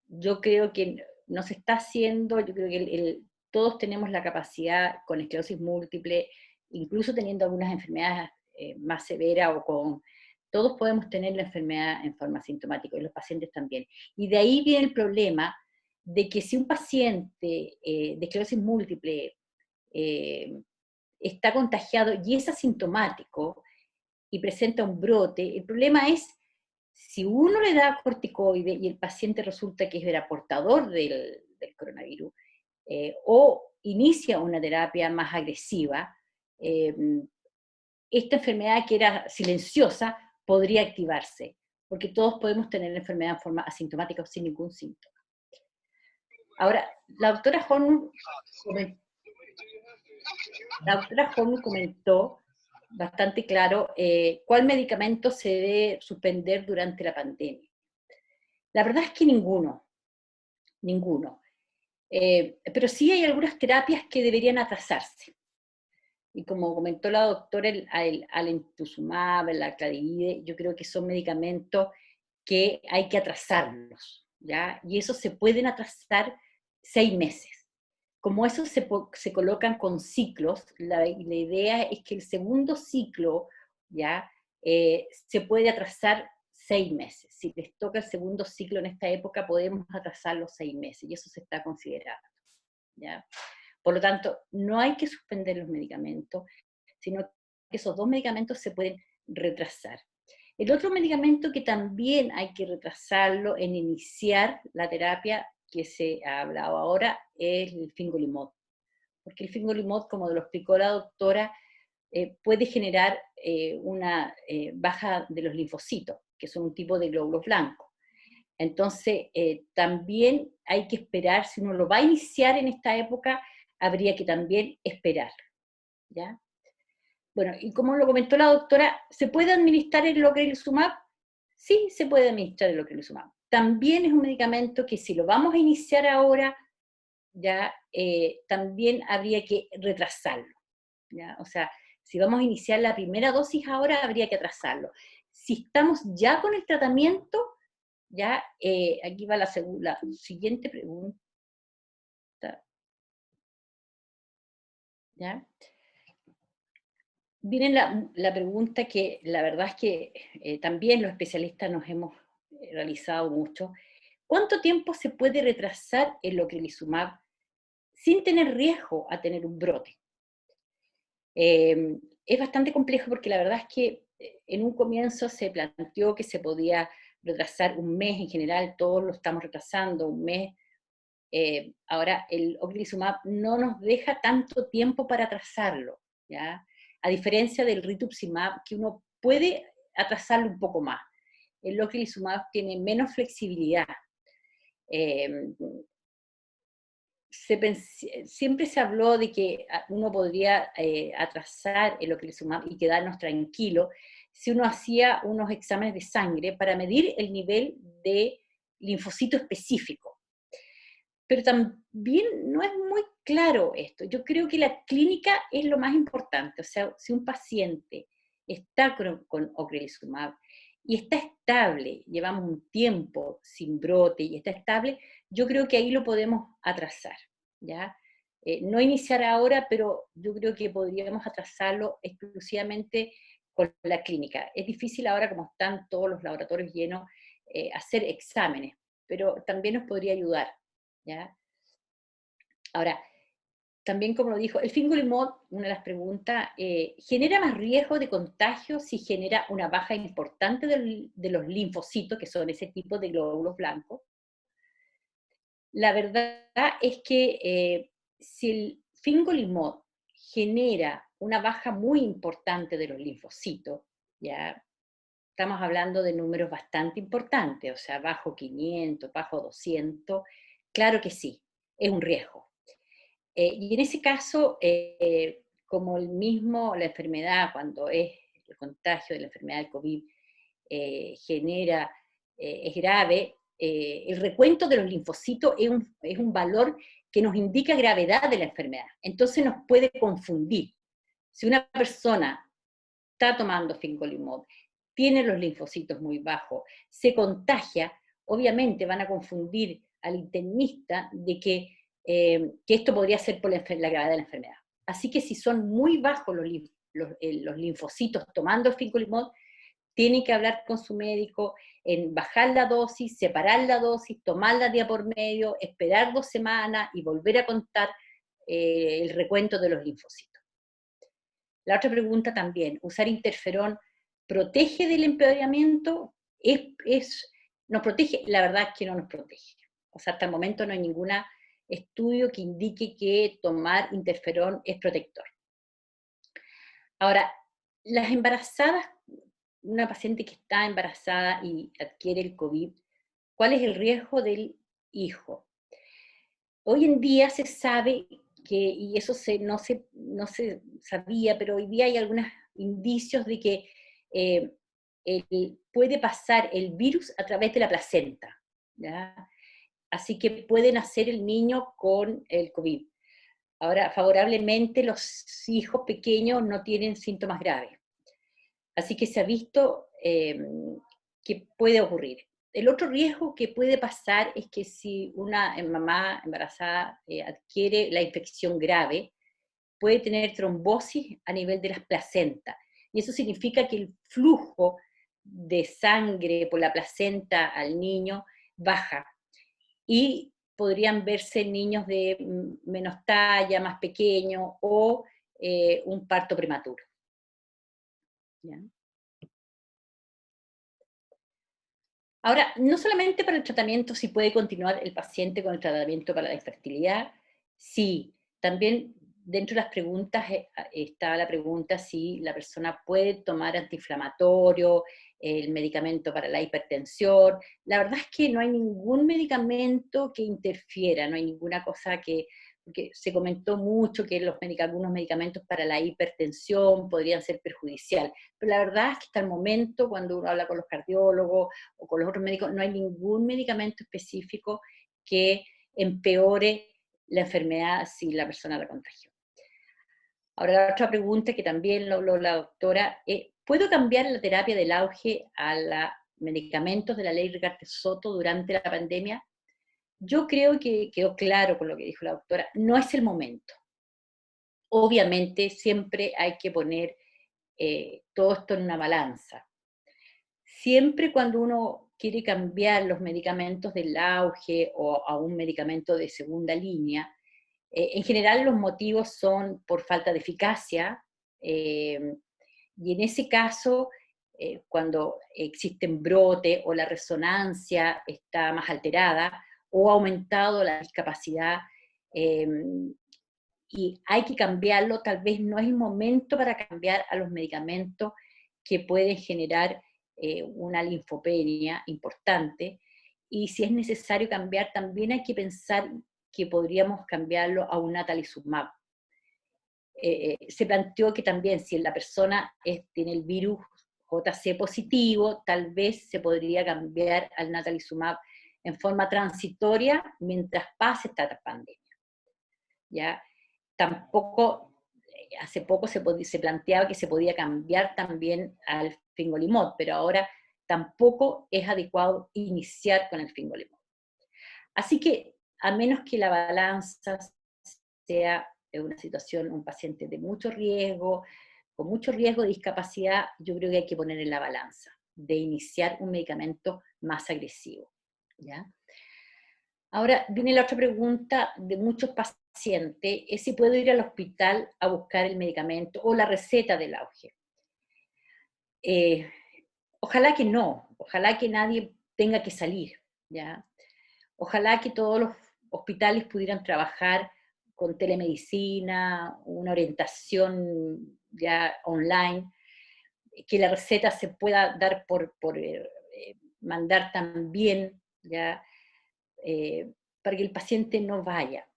Yo creo que no se está haciendo, yo creo que todos tenemos la capacidad con esclerosis múltiple, incluso teniendo algunas enfermedades más severas todos podemos tener la enfermedad en forma asintomática, y los pacientes también. Y de ahí viene el problema de que si un paciente de esclerosis múltiple está contagiado y es asintomático y presenta un brote, el problema es si uno le da corticoide y el paciente resulta que era portador del coronavirus, o inicia una terapia más agresiva, esta enfermedad que era silenciosa podría activarse, porque todos podemos tener la enfermedad en forma asintomática o sin ningún síntoma. Ahora, la doctora Horn comentó bastante claro cuál medicamento se debe suspender durante la pandemia. La verdad es que ninguno. Pero sí hay algunas terapias que deberían atrasarse. Y como comentó la doctora, el alemtuzumab, el aclaride, yo creo que son medicamentos que hay que atrasarlos, ¿ya? Y eso se pueden atrasar 6 meses. Como eso se colocan con ciclos, la idea es que el segundo ciclo, ¿ya? Se puede atrasar 6 meses. Si les toca el segundo ciclo en esta época, podemos atrasar los 6 meses, y eso se está considerando, ¿ya? Por lo tanto, no hay que suspender los medicamentos, sino que esos 2 medicamentos se pueden retrasar. El otro medicamento que también hay que retrasarlo en iniciar la terapia que se ha hablado ahora es el fingolimod. Porque el fingolimod, como lo explicó la doctora, puede generar una baja de los linfocitos, que son un tipo de glóbulos blancos. Entonces, también hay que esperar, si uno lo va a iniciar en esta época, habría que también esperar, ¿ya? Bueno, y como lo comentó la doctora, ¿se puede administrar el ocrelizumab? Sí, se puede administrar el ocrelizumab. También es un medicamento que si lo vamos a iniciar ahora, ya también habría que retrasarlo, ¿ya? O sea, si vamos a iniciar la primera dosis ahora, habría que atrasarlo. Si estamos ya con el tratamiento, ya aquí va la siguiente pregunta, ¿ya? Viene la pregunta que la verdad es que también los especialistas nos hemos realizado mucho. ¿Cuánto tiempo se puede retrasar el ocrelizumab sin tener riesgo a tener un brote? Es bastante complejo porque la verdad es que en un comienzo se planteó que se podía retrasar un mes en general, todos lo estamos retrasando, un mes. Ahora, el ocrelizumab no nos deja tanto tiempo para atrasarlo, ¿ya? A diferencia del rituximab, que uno puede atrasarlo un poco más. El ocrelizumab tiene menos flexibilidad. Siempre se habló de que uno podría atrasar el ocrelizumab y quedarnos tranquilos si uno hacía unos exámenes de sangre para medir el nivel de linfocito específico. Pero también no es muy claro esto. Yo creo que la clínica es lo más importante. O sea, si un paciente está con ocrelizumab y está estable, llevamos un tiempo sin brote y está estable, yo creo que ahí lo podemos atrasar, ¿ya? No iniciar ahora, pero yo creo que podríamos atrasarlo exclusivamente con la clínica. Es difícil ahora, como están todos los laboratorios llenos, hacer exámenes, pero también nos podría ayudar, ¿ya? Ahora, también como lo dijo, el fingolimod, una de las preguntas, ¿genera más riesgo de contagio si genera una baja importante de los linfocitos, que son ese tipo de glóbulos blancos? La verdad es que si el fingolimod genera una baja muy importante de los linfocitos, ya estamos hablando de números bastante importantes, o sea, bajo 500, bajo 200, claro que sí, es un riesgo. Y en ese caso, como la enfermedad, cuando es el contagio de la enfermedad del COVID, es grave, el recuento de los linfocitos es un valor que nos indica gravedad de la enfermedad. Entonces nos puede confundir. Si una persona está tomando fingolimod, tiene los linfocitos muy bajos, se contagia, obviamente van a confundir al internista de que esto podría ser por la gravedad de la enfermedad. Así que si son muy bajos los linfocitos tomando fingolimod, tiene que hablar con su médico en bajar la dosis, separar la dosis, tomarla día por medio, esperar 2 semanas y volver a contar el recuento de los linfocitos. La otra pregunta también, ¿usar interferón protege del empeoramiento? ¿Nos protege? La verdad es que no nos protege. O sea, hasta el momento no hay ningún estudio que indique que tomar interferón es protector. Ahora, las embarazadas, una paciente que está embarazada y adquiere el COVID, ¿cuál es el riesgo del hijo? Hoy en día se sabe que, y eso no se sabía, pero hoy día hay algunos indicios de que puede pasar el virus a través de la placenta, ¿ya? Así que puede nacer el niño con el COVID. Ahora, favorablemente, los hijos pequeños no tienen síntomas graves. Así que se ha visto que puede ocurrir. El otro riesgo que puede pasar es que si una mamá embarazada adquiere la infección grave, puede tener trombosis a nivel de las placentas. Y eso significa que el flujo de sangre por la placenta al niño baja. Y podrían verse niños de menos talla, más pequeños, o un parto prematuro. ¿Ya? Ahora, no solamente para el tratamiento, si puede continuar el paciente con el tratamiento para la infertilidad, sí, también dentro de las preguntas está la pregunta si la persona puede tomar antiinflamatorio, el medicamento para la hipertensión. La verdad es que no hay ningún medicamento que interfiera, no hay ninguna cosa porque se comentó mucho que algunos medicamentos para la hipertensión podrían ser perjudiciales, pero la verdad es que hasta el momento, cuando uno habla con los cardiólogos o con los otros médicos, no hay ningún medicamento específico que empeore la enfermedad si la persona la contagió. Ahora la otra pregunta que también lo habló la doctora, ¿puedo cambiar la terapia del auge a los medicamentos de la ley Rigarte-Soto durante la pandemia? Yo creo que quedó claro con lo que dijo la doctora, no es el momento. Obviamente siempre hay que poner todo esto en una balanza. Siempre cuando uno quiere cambiar los medicamentos del auge o a un medicamento de segunda línea, en general los motivos son por falta de eficacia, y en ese caso, cuando existen brotes o la resonancia está más alterada, o ha aumentado la discapacidad, y hay que cambiarlo, tal vez no es el momento para cambiar a los medicamentos que pueden generar una linfopenia importante, y si es necesario cambiar, también hay que pensar que podríamos cambiarlo a un natalizumab. Se planteó que también si la persona tiene el virus JC positivo, tal vez se podría cambiar al natalizumab en forma transitoria mientras pase esta pandemia. ¿Ya? Tampoco, hace poco se planteaba que se podía cambiar también al fingolimod, pero ahora tampoco es adecuado iniciar con el fingolimod. Así que, a menos que la balanza sea una situación, un paciente de mucho riesgo, con mucho riesgo de discapacidad, yo creo que hay que poner en la balanza de iniciar un medicamento más agresivo, ¿ya? Ahora viene la otra pregunta de muchos pacientes, es si puedo ir al hospital a buscar el medicamento o la receta del auge. Ojalá que no, ojalá que nadie tenga que salir, ¿ya? Ojalá que todos los hospitales pudieran trabajar con telemedicina, una orientación ya online, que la receta se pueda dar por mandar también, ya, para que el paciente no vaya.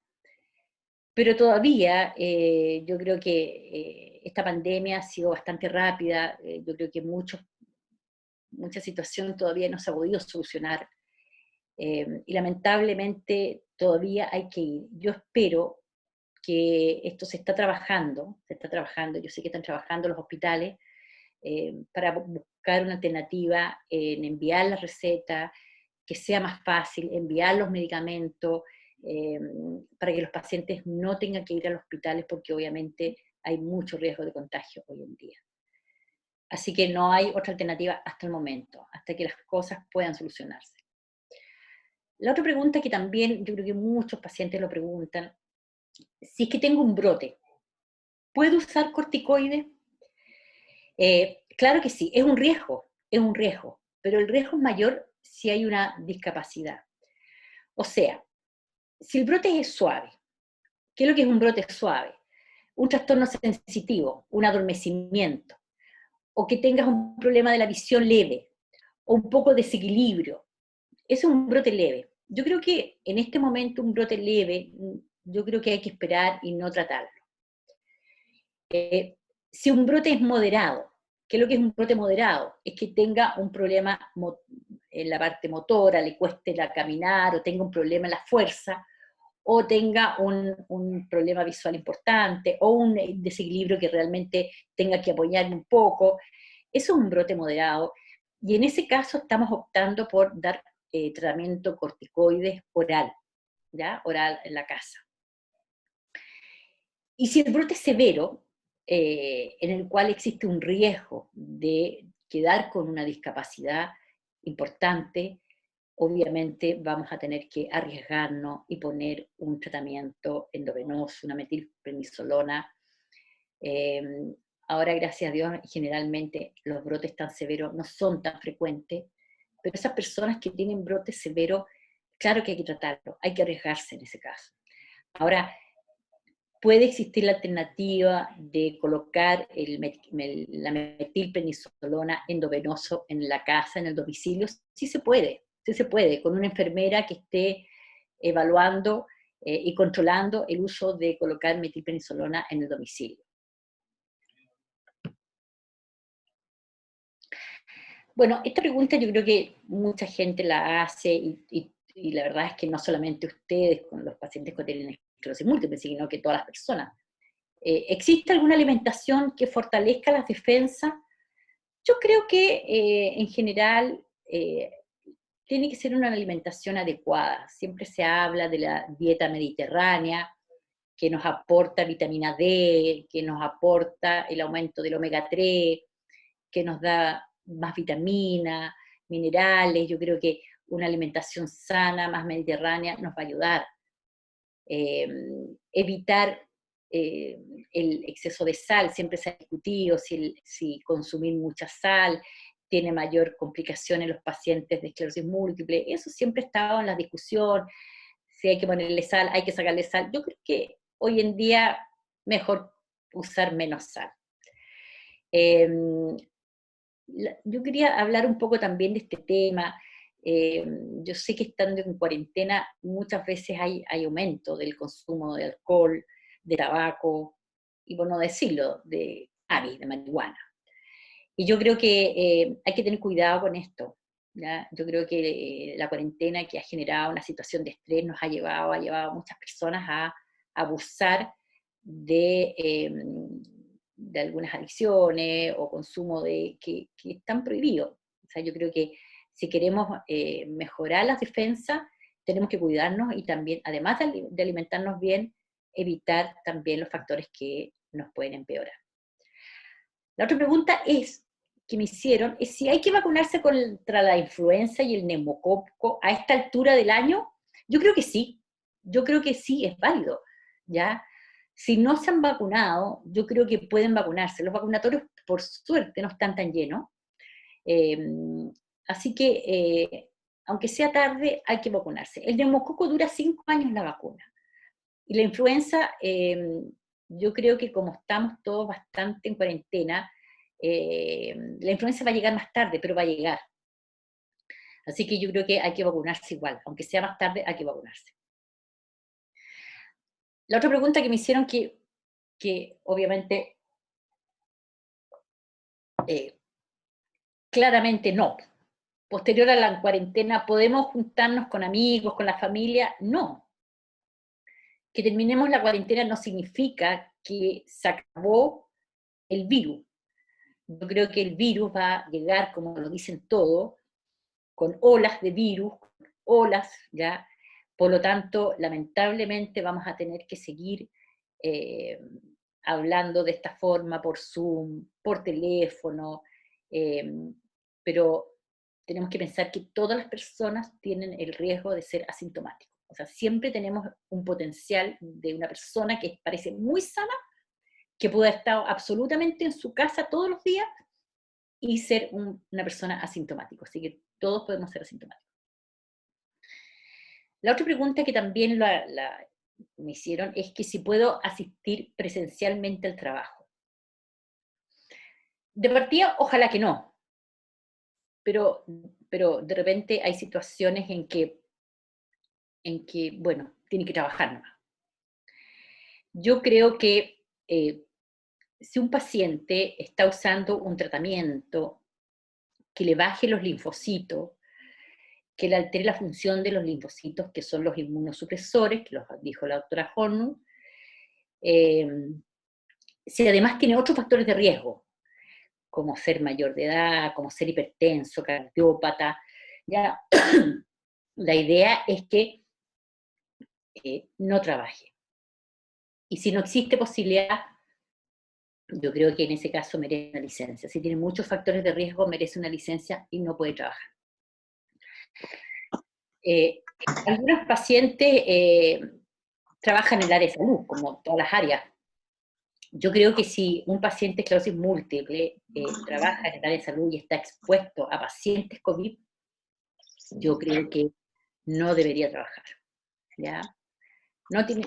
Pero todavía yo creo que esta pandemia ha sido bastante rápida, yo creo que mucha situación todavía no se ha podido solucionar, y lamentablemente todavía hay que ir. Yo espero que esto se está trabajando, yo sé que están trabajando los hospitales, para buscar una alternativa en enviar la receta, que sea más fácil, enviar los medicamentos, para que los pacientes no tengan que ir a los hospitales, porque obviamente hay mucho riesgo de contagio hoy en día. Así que no hay otra alternativa hasta el momento, hasta que las cosas puedan solucionarse. La otra pregunta que también yo creo que muchos pacientes lo preguntan, si es que tengo un brote, ¿puedo usar corticoides? Claro que sí, es un riesgo, pero el riesgo es mayor si hay una discapacidad. O sea, si el brote es suave, ¿qué es lo que es un brote suave? Un trastorno sensitivo, un adormecimiento, o que tengas un problema de la visión leve, o un poco de desequilibrio. Eso es un brote leve. Yo creo que en este momento un brote leve, yo creo que hay que esperar y no tratarlo. Si un brote es moderado, ¿qué es lo que es un brote moderado? Es que tenga un problema en la parte motora, le cueste caminar, o tenga un problema en la fuerza, o tenga un problema visual importante, o un desequilibrio que realmente tenga que apoyarme un poco. Eso es un brote moderado, y en ese caso estamos optando por dar tratamiento corticoides oral, ¿ya? Oral en la casa. Y si el brote es severo, en el cual existe un riesgo de quedar con una discapacidad importante, obviamente vamos a tener que arriesgarnos y poner un tratamiento endovenoso, una metilprednisolona. Ahora, gracias a Dios, generalmente los brotes tan severos no son tan frecuentes, pero esas personas que tienen brotes severos, claro que hay que tratarlo, hay que arriesgarse en ese caso. Ahora, ¿puede existir la alternativa de colocar la metilprednisolona endovenoso en la casa, en el domicilio? Sí se puede, con una enfermera que esté evaluando y controlando el uso de colocar metilprednisolona en el domicilio. Bueno, esta pregunta yo creo que mucha gente la hace y la verdad es que no solamente ustedes con los pacientes que tienen esclerosis múltiple, sino que todas las personas. ¿Existe alguna alimentación que fortalezca las defensas? Yo creo que en general tiene que ser una alimentación adecuada. Siempre se habla de la dieta mediterránea, que nos aporta vitamina D, que nos aporta el aumento del omega 3, que nos da más vitaminas, minerales. Yo creo que una alimentación sana, más mediterránea, nos va a ayudar. Evitar el exceso de sal, siempre se ha discutido si consumir mucha sal tiene mayor complicación en los pacientes de esclerosis múltiple. Eso siempre ha estado en la discusión, si hay que ponerle sal, hay que sacarle sal. Yo creo que hoy en día mejor usar menos sal. Yo quería hablar un poco también de este tema. Yo sé que estando en cuarentena muchas veces hay aumento del consumo de alcohol, de tabaco, y por no decirlo, de cannabis, de marihuana. Y yo creo que hay que tener cuidado con esto, ¿ya? Yo creo que la cuarentena, que ha generado una situación de estrés, nos ha llevado a muchas personas a abusar de algunas adicciones o consumo que están prohibidos. O sea, yo creo que si queremos mejorar las defensas, tenemos que cuidarnos y también, además de alimentarnos bien, evitar también los factores que nos pueden empeorar. La otra pregunta que me hicieron es si hay que vacunarse contra la influenza y el neumococo a esta altura del año. Yo creo que sí, es válido, ¿ya? Si no se han vacunado, yo creo que pueden vacunarse. Los vacunatorios, por suerte, no están tan llenos. Así que, aunque sea tarde, hay que vacunarse. El neumococo dura 5 años la vacuna. Y la influenza, yo creo que como estamos todos bastante en cuarentena, la influenza va a llegar más tarde, pero va a llegar. Así que yo creo que hay que vacunarse igual, aunque sea más tarde, hay que vacunarse. La otra pregunta que me hicieron que obviamente, claramente no. Posterior a la cuarentena, ¿podemos juntarnos con amigos, con la familia? No. Que terminemos la cuarentena no significa que se acabó el virus. Yo creo que el virus va a llegar, como lo dicen todos, con olas de virus, olas, ¿ya? Por lo tanto, lamentablemente vamos a tener que seguir hablando de esta forma, por Zoom, por teléfono, pero tenemos que pensar que todas las personas tienen el riesgo de ser asintomáticos. O sea, siempre tenemos un potencial de una persona que parece muy sana, que puede haber estado absolutamente en su casa todos los días y ser una persona asintomática. Así que todos podemos ser asintomáticos. La otra pregunta que también me hicieron es que si puedo asistir presencialmente al trabajo. De partida, ojalá que no, pero de repente hay situaciones en que bueno, tiene que trabajar nomás. Yo creo que si un paciente está usando un tratamiento que le baje los linfocitos, que le altere la función de los linfocitos, que son los inmunosupresores, que los dijo la doctora Hornung, si además tiene otros factores de riesgo, como ser mayor de edad, como ser hipertenso, cardiópata, ya la idea es que no trabaje. Y si no existe posibilidad, yo creo que en ese caso merece una licencia. Si tiene muchos factores de riesgo, merece una licencia y no puede trabajar. Algunos pacientes trabajan en el área de salud, como todas las áreas. Yo creo que si un paciente de esclerosis múltiple trabaja en el área de salud y está expuesto a pacientes COVID, yo creo que no debería trabajar, ¿ya? No tiene,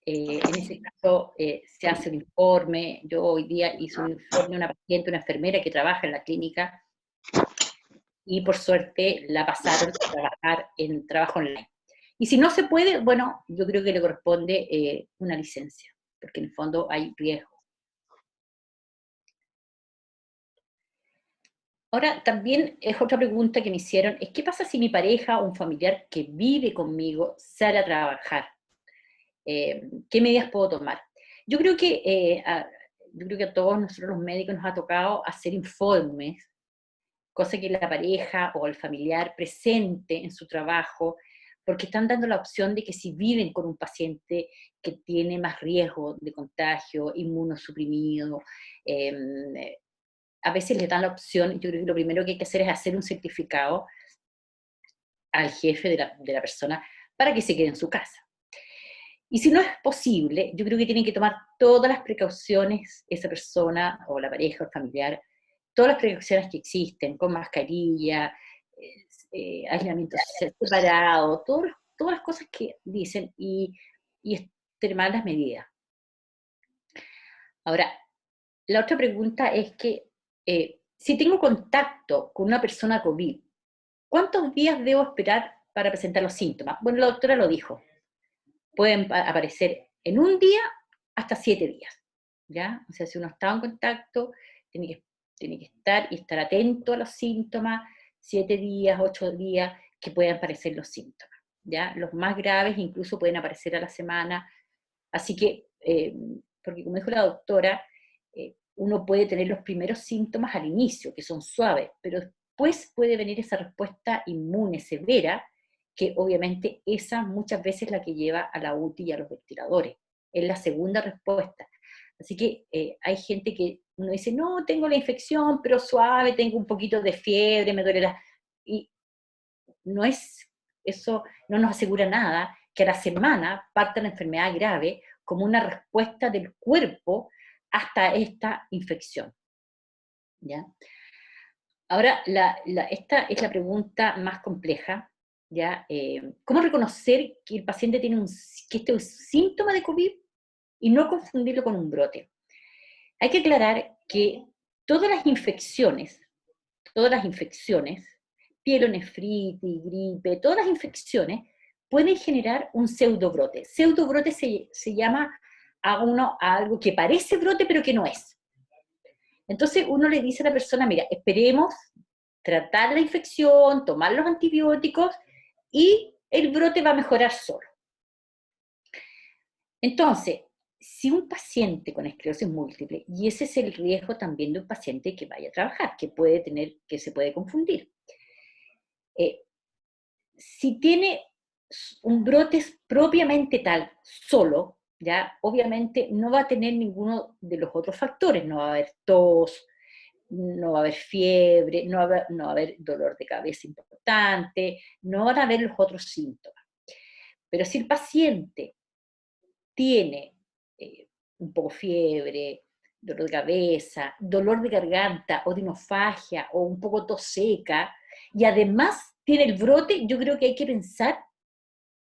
en ese caso se hace un informe. Yo hoy día hice un informe a una paciente, una enfermera que trabaja en la clínica, y por suerte la pasaron a trabajar en trabajo online. Y si no se puede, bueno, yo creo que le corresponde una licencia, porque en el fondo hay riesgo. Ahora, también es otra pregunta que me hicieron, es ¿qué pasa si mi pareja o un familiar que vive conmigo sale a trabajar? ¿Qué medidas puedo tomar? Yo creo que a todos nosotros los médicos nos ha tocado hacer informes, cosa que la pareja o el familiar presente en su trabajo, porque están dando la opción de que si viven con un paciente que tiene más riesgo de contagio, inmunosuprimido, a veces le dan la opción. Yo creo que lo primero que hay que hacer es hacer un certificado al jefe de la persona para que se quede en su casa. Y si no es posible, yo creo que tienen que tomar todas las precauciones esa persona, o la pareja, o el familiar, todas las precauciones que existen, con mascarilla, aislamiento separado, todas las cosas que dicen, y extremar las medidas. Ahora, la otra pregunta es que, si tengo contacto con una persona COVID, ¿cuántos días debo esperar para presentar los síntomas? Bueno, la doctora lo dijo. Pueden aparecer en un día hasta 7 días, ¿ya? O sea, si uno está en contacto, tiene que estar y estar atento a los síntomas, 7 días, 8 días, que puedan aparecer los síntomas, ¿ya? Los más graves incluso pueden aparecer a la semana, así que, porque como dijo la doctora, uno puede tener los primeros síntomas al inicio, que son suaves, pero después puede venir esa respuesta inmune severa, que obviamente esa muchas veces es la que lleva a la UTI y a los ventiladores. Es la segunda respuesta. Así que hay gente que uno dice, no, tengo la infección, pero suave, tengo un poquito de fiebre, me duele la... Y no es, eso no nos asegura nada que a la semana parta la enfermedad grave como una respuesta del cuerpo hasta esta infección, ¿ya? Ahora, esta es la pregunta más compleja, ¿ya? ¿Cómo reconocer que el paciente tiene que este es un síntoma de COVID y no confundirlo con un brote? Hay que aclarar que todas las infecciones, pielonefritis, gripe, todas las infecciones pueden generar un pseudobrote. Pseudobrote se llama a algo que parece brote pero que no es. Entonces uno le dice a la persona, mira, esperemos tratar la infección, tomar los antibióticos y el brote va a mejorar solo. Entonces, si un paciente con esclerosis múltiple, y ese es el riesgo también de un paciente que vaya a trabajar, que se puede confundir. Si tiene un brote propiamente tal, solo, ya obviamente no va a tener ninguno de los otros factores, no va a haber tos, no va a haber fiebre, no va a haber dolor de cabeza importante, no van a haber los otros síntomas. Pero si el paciente tiene un poco fiebre, dolor de cabeza, dolor de garganta, odinofagia o un poco tos seca, y además tiene el brote, yo creo que hay que pensar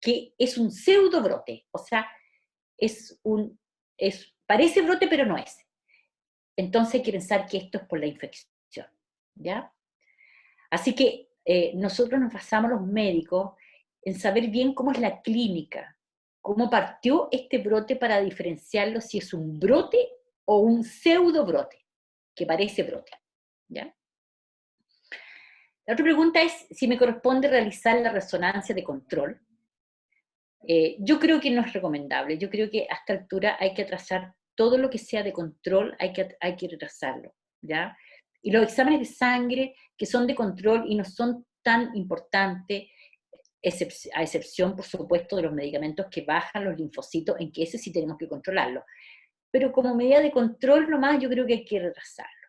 que es un pseudobrote, o sea, parece brote pero no es. Entonces hay que pensar que esto es por la infección, ¿ya? Así que nosotros nos basamos los médicos en saber bien cómo es la clínica, cómo partió este brote para diferenciarlo si es un brote o un pseudobrote, que parece brote, ¿ya? La otra pregunta es si me corresponde realizar la resonancia de control. Yo creo que no es recomendable, yo creo que a esta altura hay que atrasar todo lo que sea de control, hay que retrasarlo, ¿ya? Y los exámenes de sangre que son de control y no son tan importantes, a excepción, por supuesto, de los medicamentos que bajan los linfocitos, en que ese sí tenemos que controlarlo. Pero como medida de control nomás, yo creo que hay que retrasarlo.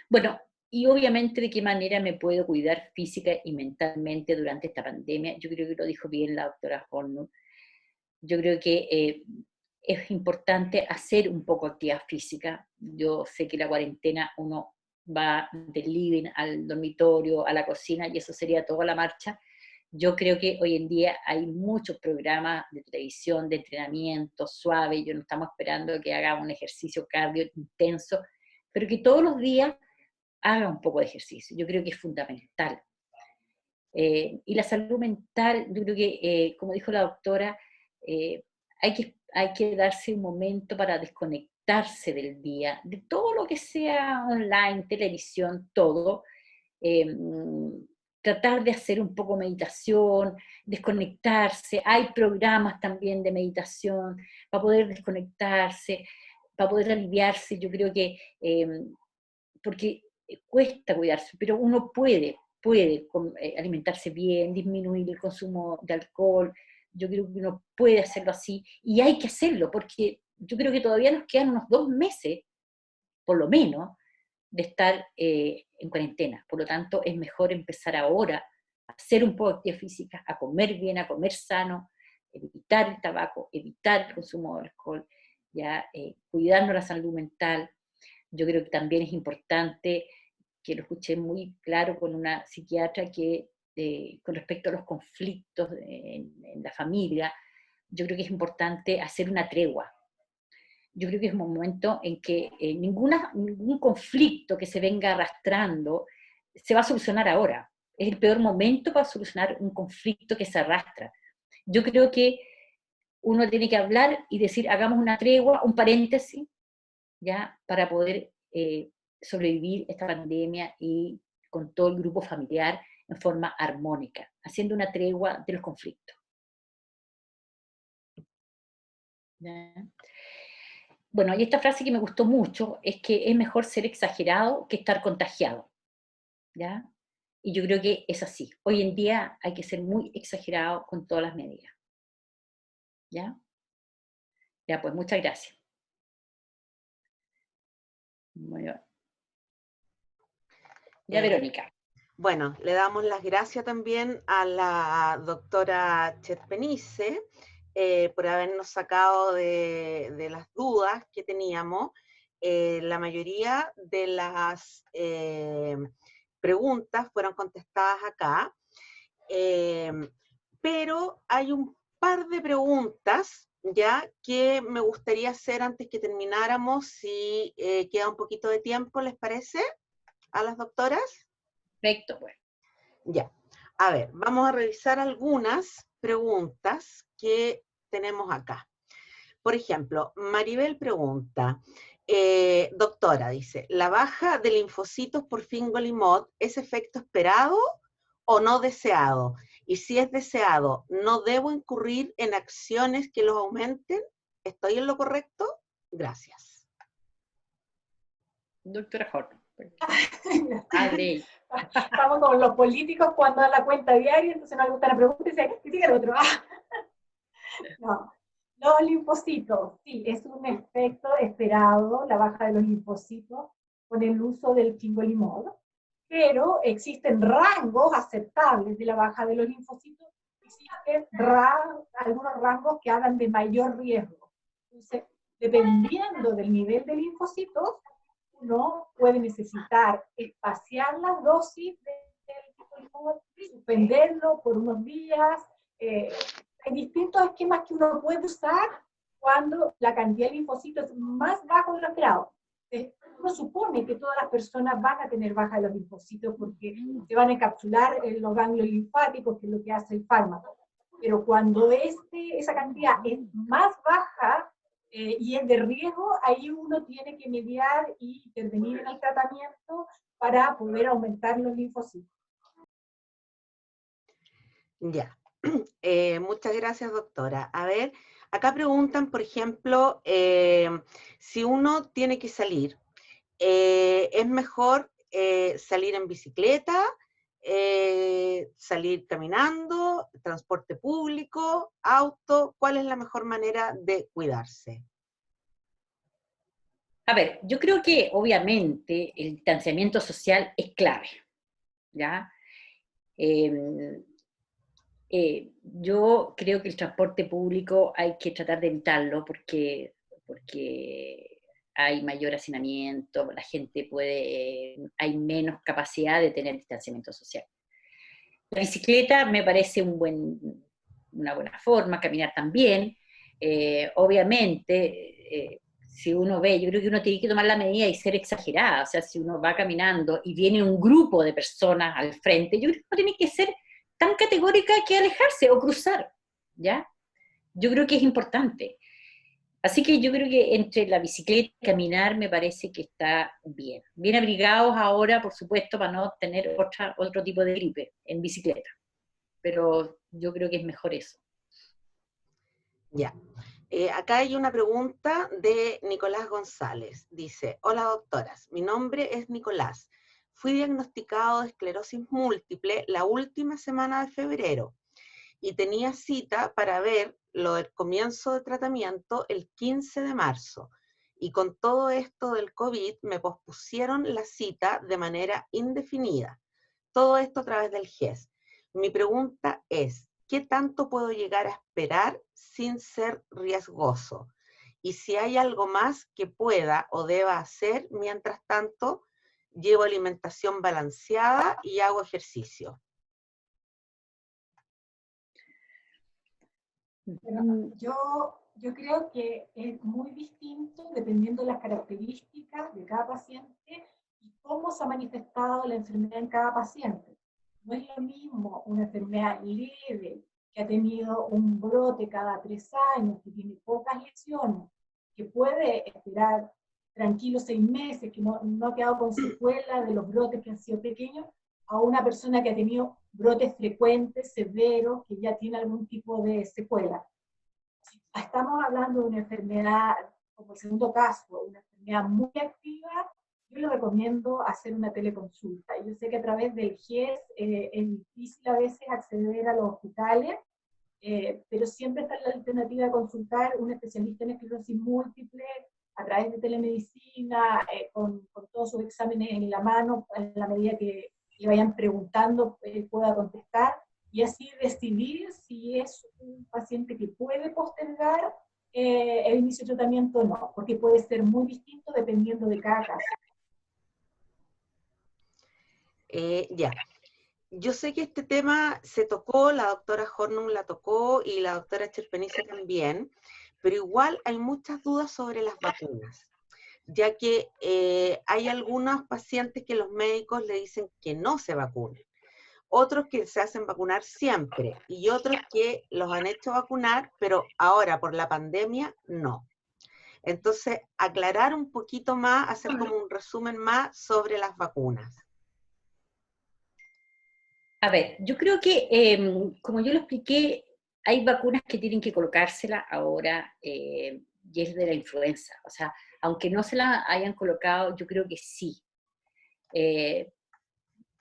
Bueno, y obviamente de qué manera me puedo cuidar física y mentalmente durante esta pandemia. Yo creo que lo dijo bien la doctora Hornung. Yo creo que es importante hacer un poco de actividad física. Yo sé que la cuarentena uno va del living al dormitorio, a la cocina, y eso sería toda la marcha. Yo creo que hoy en día hay muchos programas de televisión, de entrenamiento suave, yo no estamos esperando que haga un ejercicio cardio intenso, pero que todos los días haga un poco de ejercicio. Yo creo que es fundamental. Y la salud mental, yo creo que, como dijo la doctora, hay que darse un momento para desconectarse del día, de todo lo que sea online, televisión, todo. Eh, Tratar de hacer un poco meditación, desconectarse. Hay programas también de meditación para poder desconectarse, para poder aliviarse. Yo creo que, porque cuesta cuidarse, pero uno puede alimentarse bien, disminuir el consumo de alcohol. Yo creo que uno puede hacerlo así, y hay que hacerlo, porque yo creo que todavía nos quedan unos 2 meses, por lo menos, de estar en cuarentena. Por lo tanto, es mejor empezar ahora a hacer un poco de actividad física, a comer bien, a comer sano, evitar el tabaco, evitar el consumo de alcohol, ya, cuidando la salud mental. Yo creo que también es importante, que lo escuché muy claro con una psiquiatra, que con respecto a los conflictos en la familia, yo creo que es importante hacer una tregua. Yo creo que es un momento en que ningún conflicto que se venga arrastrando se va a solucionar ahora. Es el peor momento para solucionar un conflicto que se arrastra. Yo creo que uno tiene que hablar y decir, hagamos una tregua, un paréntesis, ¿ya? Para poder sobrevivir esta pandemia y con todo el grupo familiar en forma armónica, haciendo una tregua de los conflictos. ¿Ya? Bueno, y esta frase que me gustó mucho es que es mejor ser exagerado que estar contagiado, ¿ya? Y yo creo que es así. Hoy en día hay que ser muy exagerado con todas las medidas, ¿ya? Ya, pues muchas gracias. Muy bien. Ya, Verónica. Bueno, le damos las gracias también a la doctora Chetpenice por habernos sacado de las dudas que teníamos. La mayoría de las preguntas fueron contestadas acá. Pero hay un par de preguntas ya que me gustaría hacer antes que termináramos, si queda un poquito de tiempo, ¿les parece? ¿A las doctoras? Perfecto, pues. Ya. A ver, vamos a revisar algunas preguntas que tenemos acá. Por ejemplo, Maribel pregunta, doctora, dice, ¿la baja de linfocitos por fingolimod es efecto esperado o no deseado? Y si es deseado, ¿no debo incurrir en acciones que los aumenten? ¿Estoy en lo correcto? Gracias. Doctora Horton. Estamos con los políticos cuando dan la cuenta diaria, entonces nos gusta la pregunta y dice, ¿qué sigue el otro? No. Los linfocitos, sí, es un efecto esperado, la baja de los linfocitos, con el uso del fingolimod, pero existen rangos aceptables de la baja de los linfocitos, existen algunos rangos que hagan de mayor riesgo. Entonces, dependiendo del nivel de linfocitos, uno puede necesitar espaciar las dosis del fingolimod, suspenderlo por unos días. Hay distintos esquemas que uno puede usar cuando la cantidad de linfocitos es más bajo de lo esperado. Uno supone que todas las personas van a tener baja de los linfocitos porque se van a encapsular en los ganglios linfáticos, que es lo que hace el fármaco. Pero cuando esa cantidad es más baja y es de riesgo, ahí uno tiene que mediar y intervenir en el tratamiento para poder aumentar los linfocitos. Ya. Muchas gracias, doctora. A ver, acá preguntan, por ejemplo, si uno tiene que salir, ¿es mejor salir en bicicleta, salir caminando, transporte público, auto? ¿Cuál es la mejor manera de cuidarse? A ver, yo creo que obviamente el distanciamiento social es clave, ¿ya? Yo creo que el transporte público hay que tratar de evitarlo porque hay mayor hacinamiento, la gente hay menos capacidad de tener distanciamiento social. La bicicleta me parece una buena forma, caminar también. Obviamente, si uno ve, yo creo que uno tiene que tomar la medida y ser exagerada. O sea, si uno va caminando y viene un grupo de personas al frente, yo creo que uno tiene que ser tan categórica que alejarse o cruzar, ¿ya? Yo creo que es importante. Así que yo creo que entre la bicicleta y caminar me parece que está bien. Bien abrigados ahora, por supuesto, para no tener otro tipo de gripe en bicicleta. Pero yo creo que es mejor eso. Ya. Acá hay una pregunta de Nicolás González. Dice, hola doctoras, mi nombre es Nicolás. Fui diagnosticado de esclerosis múltiple la última semana de febrero y tenía cita para ver lo del comienzo de tratamiento el 15 de marzo. Y con todo esto del COVID me pospusieron la cita de manera indefinida. Todo esto a través del GES. Mi pregunta es, ¿qué tanto puedo llegar a esperar sin ser riesgoso? Y si hay algo más que pueda o deba hacer, mientras tanto, llevo alimentación balanceada y hago ejercicio. Yo creo que es muy distinto dependiendo de las características de cada paciente y cómo se ha manifestado la enfermedad en cada paciente. No es lo mismo una enfermedad leve que ha tenido un brote cada 3 años, que tiene pocas lesiones, que puede esperar tranquilo 6 meses, que no ha quedado con secuela de los brotes que han sido pequeños, a una persona que ha tenido brotes frecuentes, severos, que ya tiene algún tipo de secuela. Si estamos hablando de una enfermedad, como el segundo caso, una enfermedad muy activa, yo le recomiendo hacer una teleconsulta. Yo sé que a través del GES es difícil a veces acceder a los hospitales, pero siempre está la alternativa de consultar un especialista en esclerosis múltiple a través de telemedicina, con todos sus exámenes en la mano, en la medida que le vayan preguntando, pueda contestar, y así decidir si es un paciente que puede postergar el inicio de tratamiento o no, porque puede ser muy distinto dependiendo de cada caso. Ya. Yo sé que este tema se tocó, la doctora Hornung la tocó y la doctora Cherpenice también, pero igual hay muchas dudas sobre las vacunas, ya que hay algunos pacientes que los médicos le dicen que no se vacunen, otros que se hacen vacunar siempre y otros que los han hecho vacunar, pero ahora por la pandemia no. Entonces, aclarar un poquito más, hacer como un resumen más sobre las vacunas. A ver, yo creo que, como yo lo expliqué, hay vacunas que tienen que colocársela ahora, y es de la influenza. O sea, aunque no se la hayan colocado, yo creo que sí.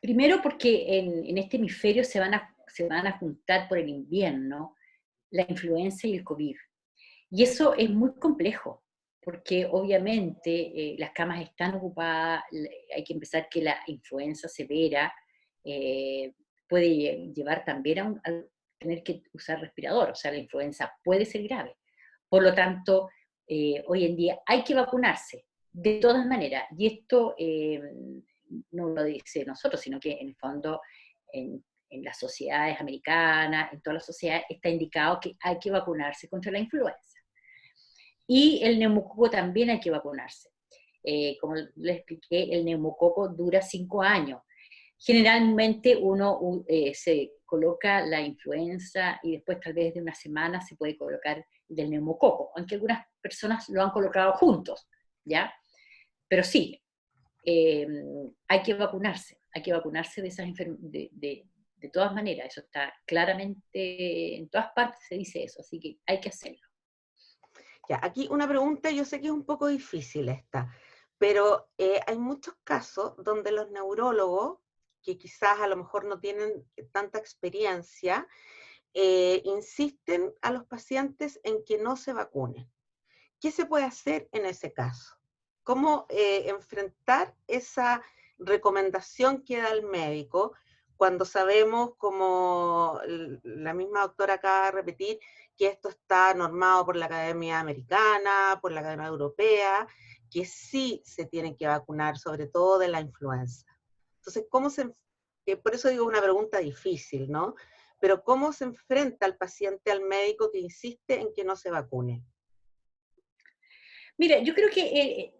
Primero porque en este hemisferio se van a juntar por el invierno la influenza y el COVID. Y eso es muy complejo, porque obviamente las camas están ocupadas, hay que empezar que la influenza severa puede llevar también a tener que usar respirador, o sea, la influenza puede ser grave. Por lo tanto, hoy en día hay que vacunarse, de todas maneras, y esto no lo dice nosotros, sino que en el fondo en las sociedades americanas, en todas las sociedades, está indicado que hay que vacunarse contra la influenza. Y el neumococo también hay que vacunarse. Como les expliqué, el neumococo dura 5 años. Generalmente uno se coloca la influenza y después tal vez de una semana se puede colocar del neumococo, aunque algunas personas lo han colocado juntos, ¿ya? Pero sí, hay que vacunarse de esas enfermedades, de todas maneras, eso está claramente, en todas partes se dice eso, así que hay que hacerlo. Ya, aquí una pregunta, yo sé que es un poco difícil esta, pero hay muchos casos donde los neurólogos, que quizás a lo mejor no tienen tanta experiencia, insisten a los pacientes en que no se vacunen. ¿Qué se puede hacer en ese caso? ¿Cómo enfrentar esa recomendación que da el médico cuando sabemos, como la misma doctora acaba de repetir, que esto está normado por la Academia Americana, por la Academia Europea, que sí se tienen que vacunar, sobre todo de la influenza? Entonces, por eso digo una pregunta difícil, ¿no? Pero ¿cómo se enfrenta el paciente al médico que insiste en que no se vacune? Mira, yo creo que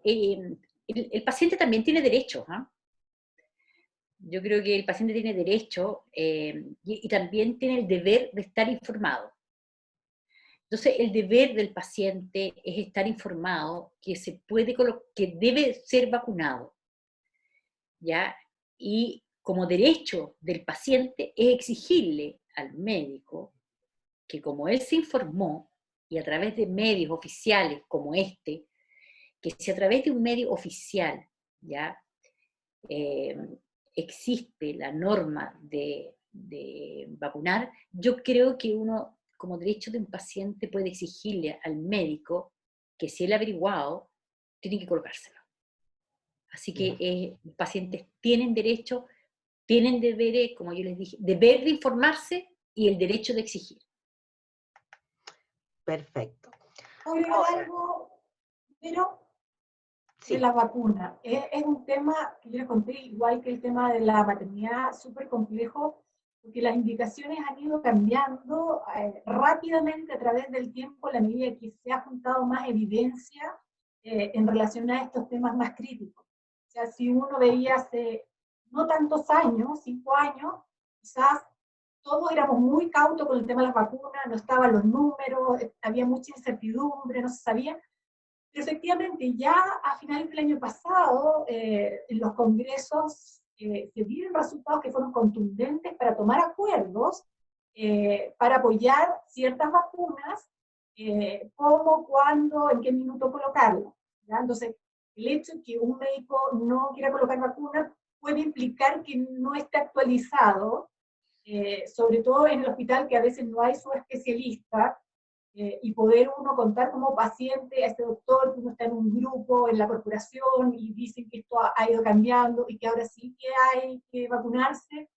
el paciente también tiene derecho, ¿eh? Yo creo que el paciente tiene derecho y también tiene el deber de estar informado. Entonces, el deber del paciente es estar informado que que debe ser vacunado, ¿ya? Y como derecho del paciente es exigirle al médico que como él se informó, y a través de medios oficiales como este, que si a través de un medio oficial, ¿ya? Eh, existe la norma de vacunar, yo creo que uno, como derecho de un paciente, puede exigirle al médico que si él ha averiguado, tiene que colocárselo. Así que los pacientes tienen derecho, tienen deberes, como yo les dije, deber de informarse y el derecho de exigir. Perfecto. ¿Puedo agregar algo, pero de Sí. la vacuna? Es un tema que yo les conté, igual que el tema de la maternidad, súper complejo, porque las indicaciones han ido cambiando rápidamente a través del tiempo, a la medida que se ha juntado más evidencia en relación a estos temas más críticos. O sea, si uno veía hace no tantos años, 5 años, quizás todos éramos muy cautos con el tema de las vacunas, no estaban los números, había mucha incertidumbre, no se sabía. Pero efectivamente, ya a finales del año pasado, en los congresos se dieron resultados que fueron contundentes para tomar acuerdos para apoyar ciertas vacunas, cómo, cuándo, en qué minuto colocarlas. Entonces, el hecho de que un médico no quiera colocar vacunas puede implicar que no esté actualizado, sobre todo en el hospital, que a veces no hay subespecialista, y poder uno contar como paciente a este doctor que uno está en un grupo, en la corporación, y dicen que esto ha ido cambiando y que ahora sí que hay que vacunarse,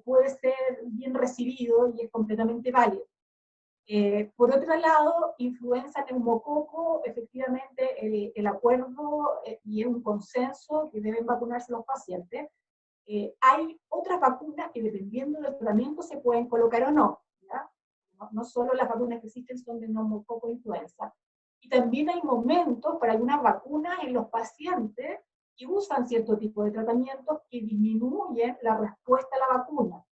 puede ser bien recibido y es completamente válido. Por otro lado, influenza, neumococo, efectivamente el acuerdo y es un consenso que deben vacunarse los pacientes. hay otras vacunas que dependiendo del tratamiento se pueden colocar o no, ¿ya? No solo las vacunas que existen son de neumococo influenza. Y también hay momentos para algunas vacunas en los pacientes que usan cierto tipo de tratamientos que disminuyen la respuesta a la vacuna.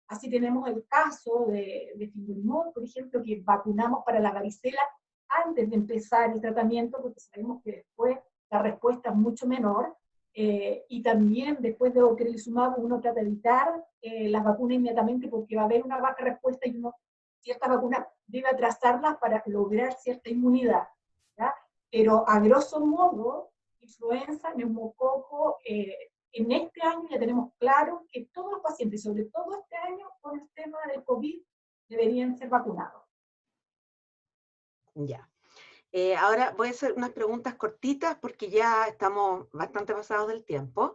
Así tenemos el caso de Fingolimod, por ejemplo, que vacunamos para la varicela antes de empezar el tratamiento, porque sabemos que después la respuesta es mucho menor, y también después de ocrelizumab uno trata de evitar las vacunas inmediatamente porque va a haber una baja respuesta y ciertas vacunas debe atrasarlas para lograr cierta inmunidad, ¿ya? Pero a grosso modo, influenza, neumococo, en este año ya tenemos claro que todos los pacientes, sobre todo este año, con el tema del COVID, deberían ser vacunados. Ya. Ahora voy a hacer unas preguntas cortitas porque ya estamos bastante pasados del tiempo,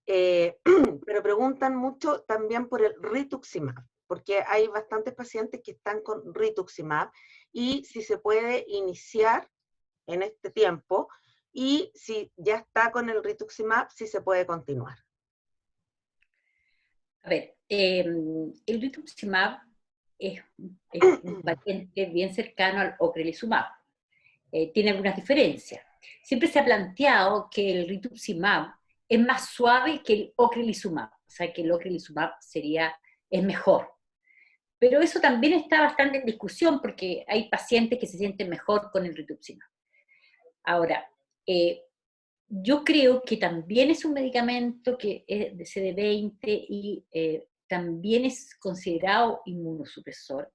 pero preguntan mucho también por el rituximab, porque hay bastantes pacientes que están con rituximab y si se puede iniciar en este tiempo y si ya está con el rituximab, si se puede continuar. A ver, el rituximab es un paciente bien cercano al ocrelizumab. Tiene algunas diferencias. Siempre se ha planteado que el rituximab es más suave que el ocrelizumab, o sea que el ocrelizumab es mejor. Pero eso también está bastante en discusión porque hay pacientes que se sienten mejor con el rituximab. Ahora, yo creo que también es un medicamento que es de CD20 y también es considerado inmunosupresor.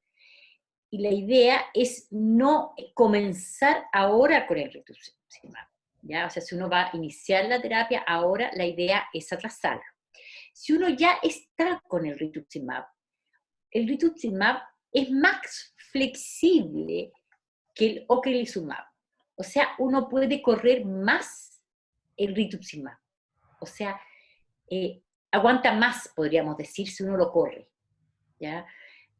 Y la idea es no comenzar ahora con el rituximab, ¿ya? O sea, si uno va a iniciar la terapia ahora, la idea es atrasarlo. Si uno ya está con el rituximab es más flexible que el ocrelizumab. O sea, uno puede correr más el rituximab. O sea, aguanta más, podríamos decir, si uno lo corre, ¿ya?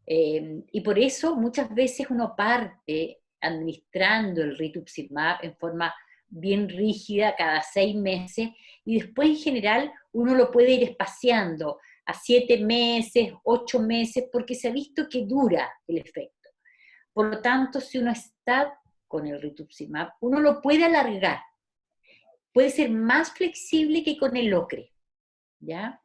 Y por eso muchas veces uno parte administrando el rituximab en forma bien rígida cada 6 meses y después en general uno lo puede ir espaciando a 7 meses, 8 meses, porque se ha visto que dura el efecto. Por lo tanto, si uno está con el rituximab, uno lo puede alargar. Puede ser más flexible que con el ocre, ¿ya?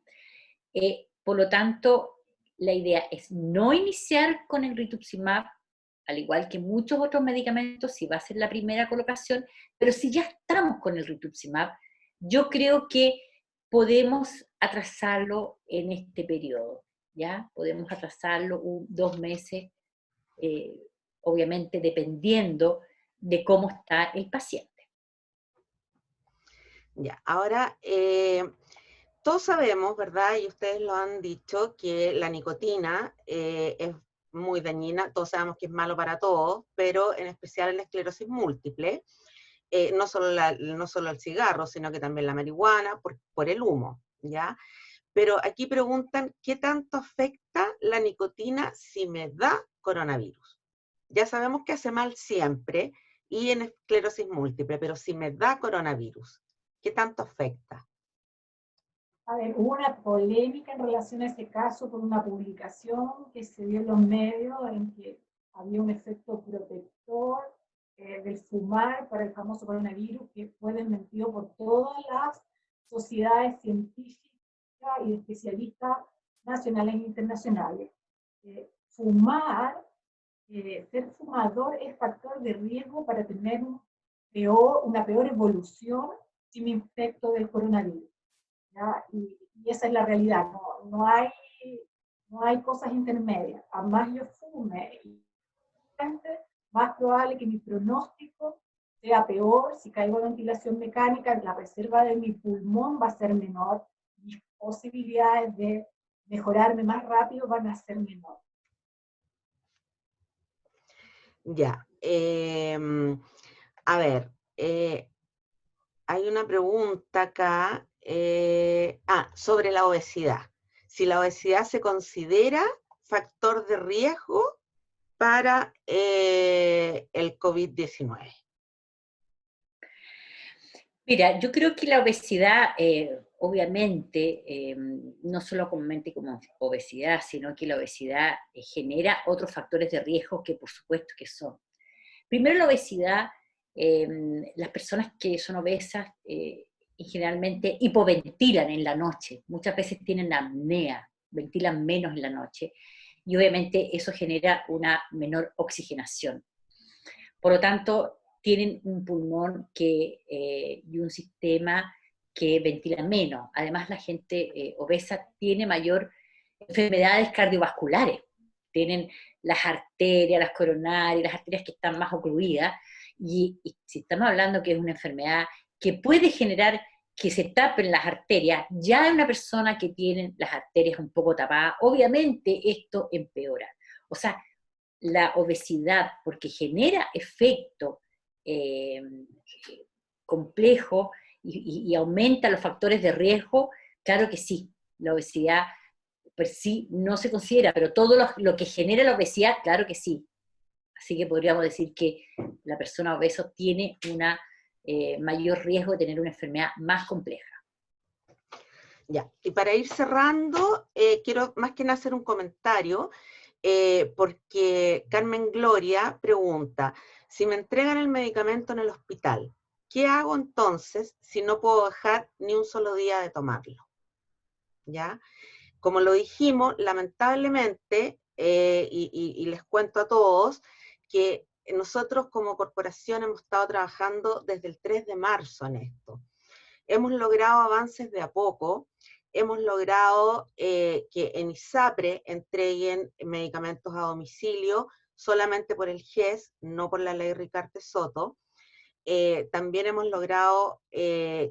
Por lo tanto, la idea es no iniciar con el rituximab, al igual que muchos otros medicamentos, si va a ser la primera colocación, pero si ya estamos con el rituximab, yo creo que podemos atrasarlo en este periodo, ¿ya? Podemos atrasarlo 2 meses, obviamente dependiendo de cómo está el paciente. Ya, ahora, todos sabemos, ¿verdad? Y ustedes lo han dicho, que la nicotina es muy dañina, todos sabemos que es malo para todos, pero en especial en la esclerosis múltiple, no solo el cigarro, sino que también la marihuana, por el humo, ¿ya? Pero aquí preguntan, ¿qué tanto afecta la nicotina si me da coronavirus? Ya sabemos que hace mal siempre, y en esclerosis múltiple, pero si me da coronavirus, ¿qué tanto afecta? A ver, hubo una polémica en relación a ese caso por una publicación que se dio en los medios en que había un efecto protector del fumar para el famoso coronavirus que fue desmentido por todas las sociedades científicas y de especialistas nacionales e internacionales. Ser fumador es factor de riesgo para tener una peor evolución si me infecto del coronavirus. Y esa es la realidad, no hay cosas intermedias. A más yo fume, más probable que mi pronóstico sea peor. Si caigo en ventilación mecánica, la reserva de mi pulmón va a ser menor, mis posibilidades de mejorarme más rápido van a ser menores. Ya, a ver, hay una pregunta acá, sobre la obesidad. Si la obesidad se considera factor de riesgo para el COVID-19. Mira, yo creo que la obesidad obviamente, no solo comúnmente como obesidad, sino que la obesidad genera otros factores de riesgo que por supuesto que son. Primero la obesidad, las personas que son obesas generalmente hipoventilan en la noche, muchas veces tienen apnea, ventilan menos en la noche, y obviamente eso genera una menor oxigenación. Por lo tanto, tienen un pulmón y un sistema que ventila menos. Además, la gente obesa tiene mayor enfermedades cardiovasculares. Tienen las arterias, las coronarias, las arterias que están más ocluidas, y si estamos hablando que es una enfermedad que puede generar que se tapen las arterias, ya hay una persona que tiene las arterias un poco tapadas, obviamente esto empeora. O sea, la obesidad, porque genera efecto complejo y aumenta los factores de riesgo, claro que sí, la obesidad pues sí no se considera, pero todo lo que genera la obesidad, claro que sí. Así que podríamos decir que la persona obesa tiene una mayor riesgo de tener una enfermedad más compleja. Ya, y para ir cerrando, quiero más que nada hacer un comentario, porque Carmen Gloria pregunta, si me entregan el medicamento en el hospital, ¿qué hago entonces si no puedo dejar ni un solo día de tomarlo? ¿Ya? Como lo dijimos, lamentablemente, y les cuento a todos, que nosotros como corporación hemos estado trabajando desde el 3 de marzo en esto. Hemos logrado avances de a poco, hemos logrado que en ISAPRE entreguen medicamentos a domicilio solamente por el GES, no por la ley Ricarte Soto. También hemos logrado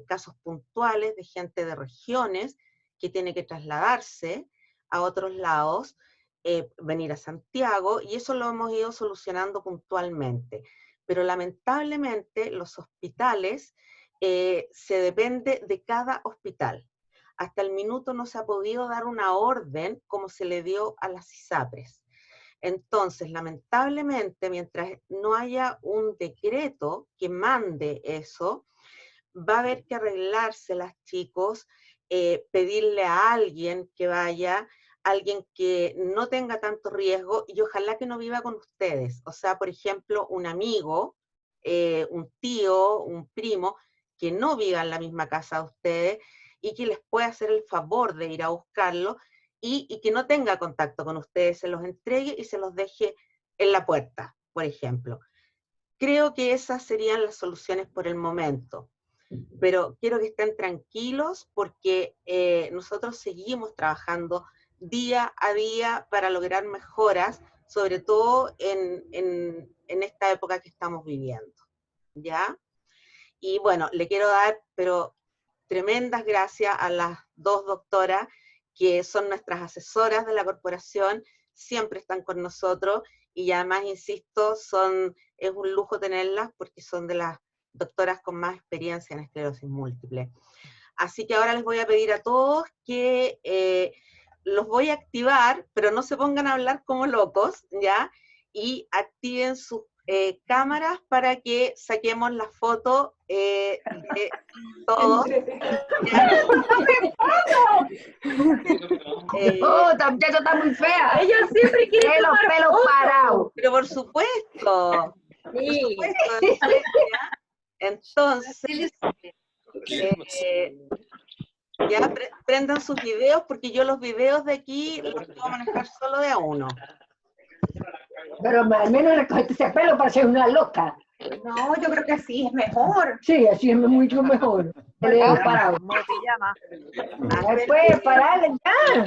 casos puntuales de gente de regiones que tiene que trasladarse a otros lados, venir a Santiago, y eso lo hemos ido solucionando puntualmente. Pero lamentablemente los hospitales se depende de cada hospital. Hasta el minuto no se ha podido dar una orden como se le dio a las ISAPRES. Entonces, lamentablemente, mientras no haya un decreto que mande eso, va a haber que arreglárselas, chicos, pedirle a alguien que vaya, alguien que no tenga tanto riesgo, y ojalá que no viva con ustedes. O sea, por ejemplo, un amigo, un tío, un primo, que no viva en la misma casa de ustedes y que les pueda hacer el favor de ir a buscarlo, y que no tenga contacto con ustedes, se los entregue y se los deje en la puerta, por ejemplo. Creo que esas serían las soluciones por el momento, pero quiero que estén tranquilos porque nosotros seguimos trabajando día a día para lograr mejoras, sobre todo en esta época que estamos viviendo, ¿ya? Y bueno, le quiero dar, pero tremendas gracias a las dos doctoras que son nuestras asesoras de la corporación, siempre están con nosotros, y además, insisto, es un lujo tenerlas porque son de las doctoras con más experiencia en esclerosis múltiple. Así que ahora les voy a pedir a todos que los voy a activar, pero no se pongan a hablar como locos, ¿ya? Y activen sus cámaras para que saquemos la foto de todos. Tampoco está muy fea. Ella siempre quiere Los pelos parados. Pero por supuesto. Sí. Por supuesto. Entonces, ya prendan sus videos, porque yo los videos de aquí los puedo manejar solo de a uno. Pero al menos ese pelo parece una loca. No, yo creo que así es mejor. Sí, así es mucho mejor. Parado. Modo pijama. Después, pararle ya.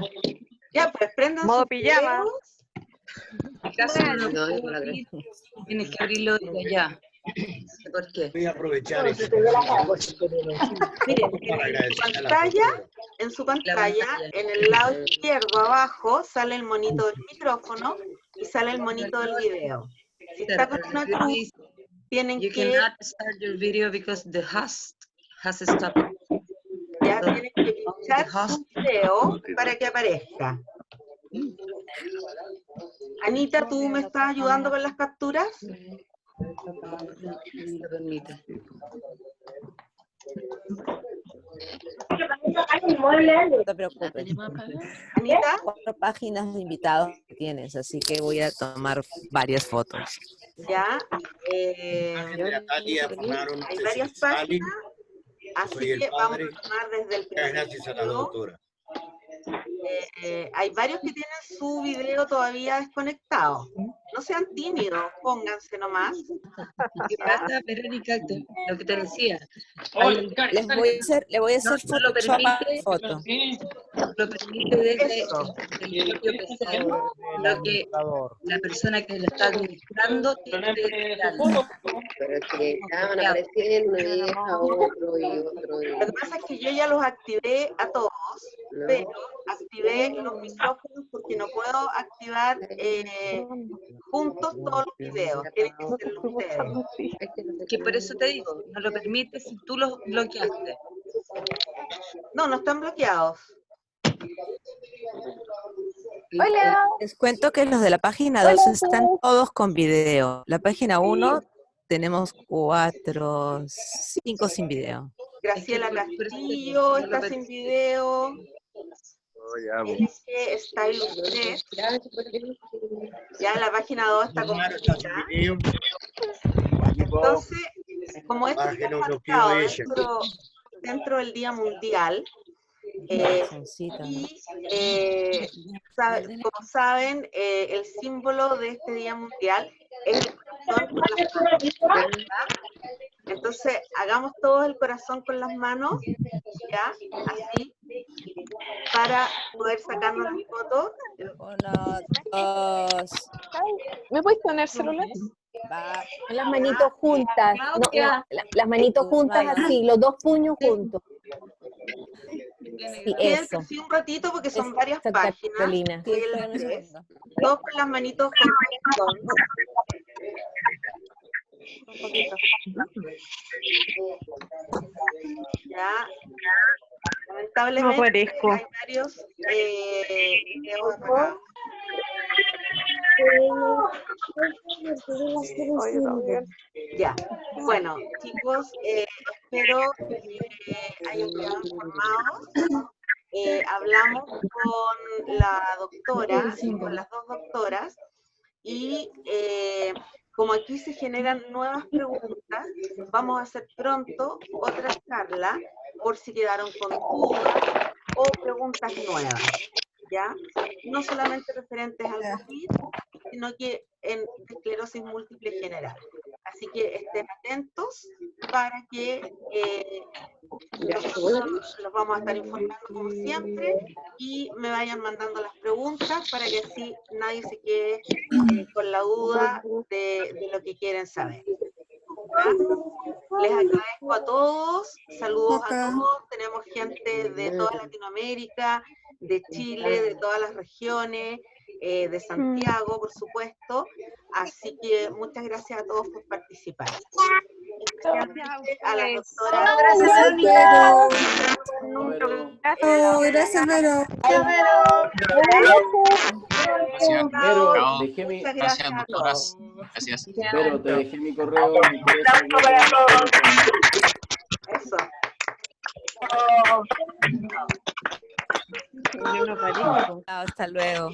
Ya, pues prendan Modo sus pijama. videos. Tienes que abrirlo desde allá. ¿Por qué? Voy a aprovechar eso. Miren, en su pantalla, en el lado izquierdo abajo, sale el monito del micrófono y sale el monito del video. Si está con una cruz, tienen You que... cannot start your video because the host has stopped. Ya tienen que pinchar su video para que aparezca. Anita, ¿tú me estás ayudando con las capturas? No permite. No te preocupes. Anita, 4 páginas de invitados que tienes, así que voy a tomar varias fotos. ya. Natalia Fanaro, no Hay sé varias si sale. páginas, así Soy el que vamos padre. a tomar desde el Gracias a la principio. doctora. Hay varios que tienen su video todavía desconectado. No sean tímidos, pónganse nomás. ¿Qué pasa, Verónica? Lo que te decía. Le voy a hacer No lo Photoshop a la permite, foto. lo permite desde Eso. el propio PC, lo que la persona que lo está administrando tiene que editarlo. Pero es que estaban apareciendo una vieja, otro y otro. Lo que pasa es que yo ya los activé a todos, pero activé los micrófonos porque no puedo activar juntos todos los videos. Tienen que ser ustedes. Que por eso te digo, no lo permite si tú los bloqueaste. No, no están bloqueados. Hola. Les cuento que los de la página 2 están todos con video. La página 1 tenemos 4, 5 sin video. Graciela Castillo está sin video. Style usted. Ya la página 2 está completa. Entonces, como esto está marcado dentro del Día Mundial, como saben, el símbolo de este Día Mundial es el corazón con las manos, ¿verdad? Entonces, hagamos todos el corazón con las manos, ya, así, para poder sacarnos las fotos. 1, 2. ¿Me puedes poner celular? Va. Las manitos juntas. No, las manitos juntas así, los 2 puños juntos. Sí, Quédense eso. así un ratito porque son varias páginas. Carolina. Sí, espérame un segundo. Todos con las manitos juntas. Un poquito. Ya. Lamentablemente No parezco. hay varios videos apagados. Ya, bueno, chicos, espero que hayan quedado informados. Hablamos con la doctora, con las 2 doctoras, y como aquí se generan nuevas preguntas, vamos a hacer pronto otra charla por si quedaron con dudas o preguntas nuevas, ¿ya? No solamente referentes al COVID, sino que en esclerosis múltiple general. Así que estén atentos para que los vamos a estar informando como siempre y me vayan mandando las preguntas para que así nadie se quede con la duda de lo que quieren saber. ¿Ya? Les agradezco a todos, saludos a todos, tenemos gente de toda Latinoamérica, de Chile, de todas las regiones, de Santiago, por supuesto, así que muchas gracias a todos por participar. A la doctora. Gracias, Gracias, Vero. Vero, dejé mi... Muchas gracias a todos. Gracias. Vero, te dejé mi correo. Eso. Chao, hasta luego.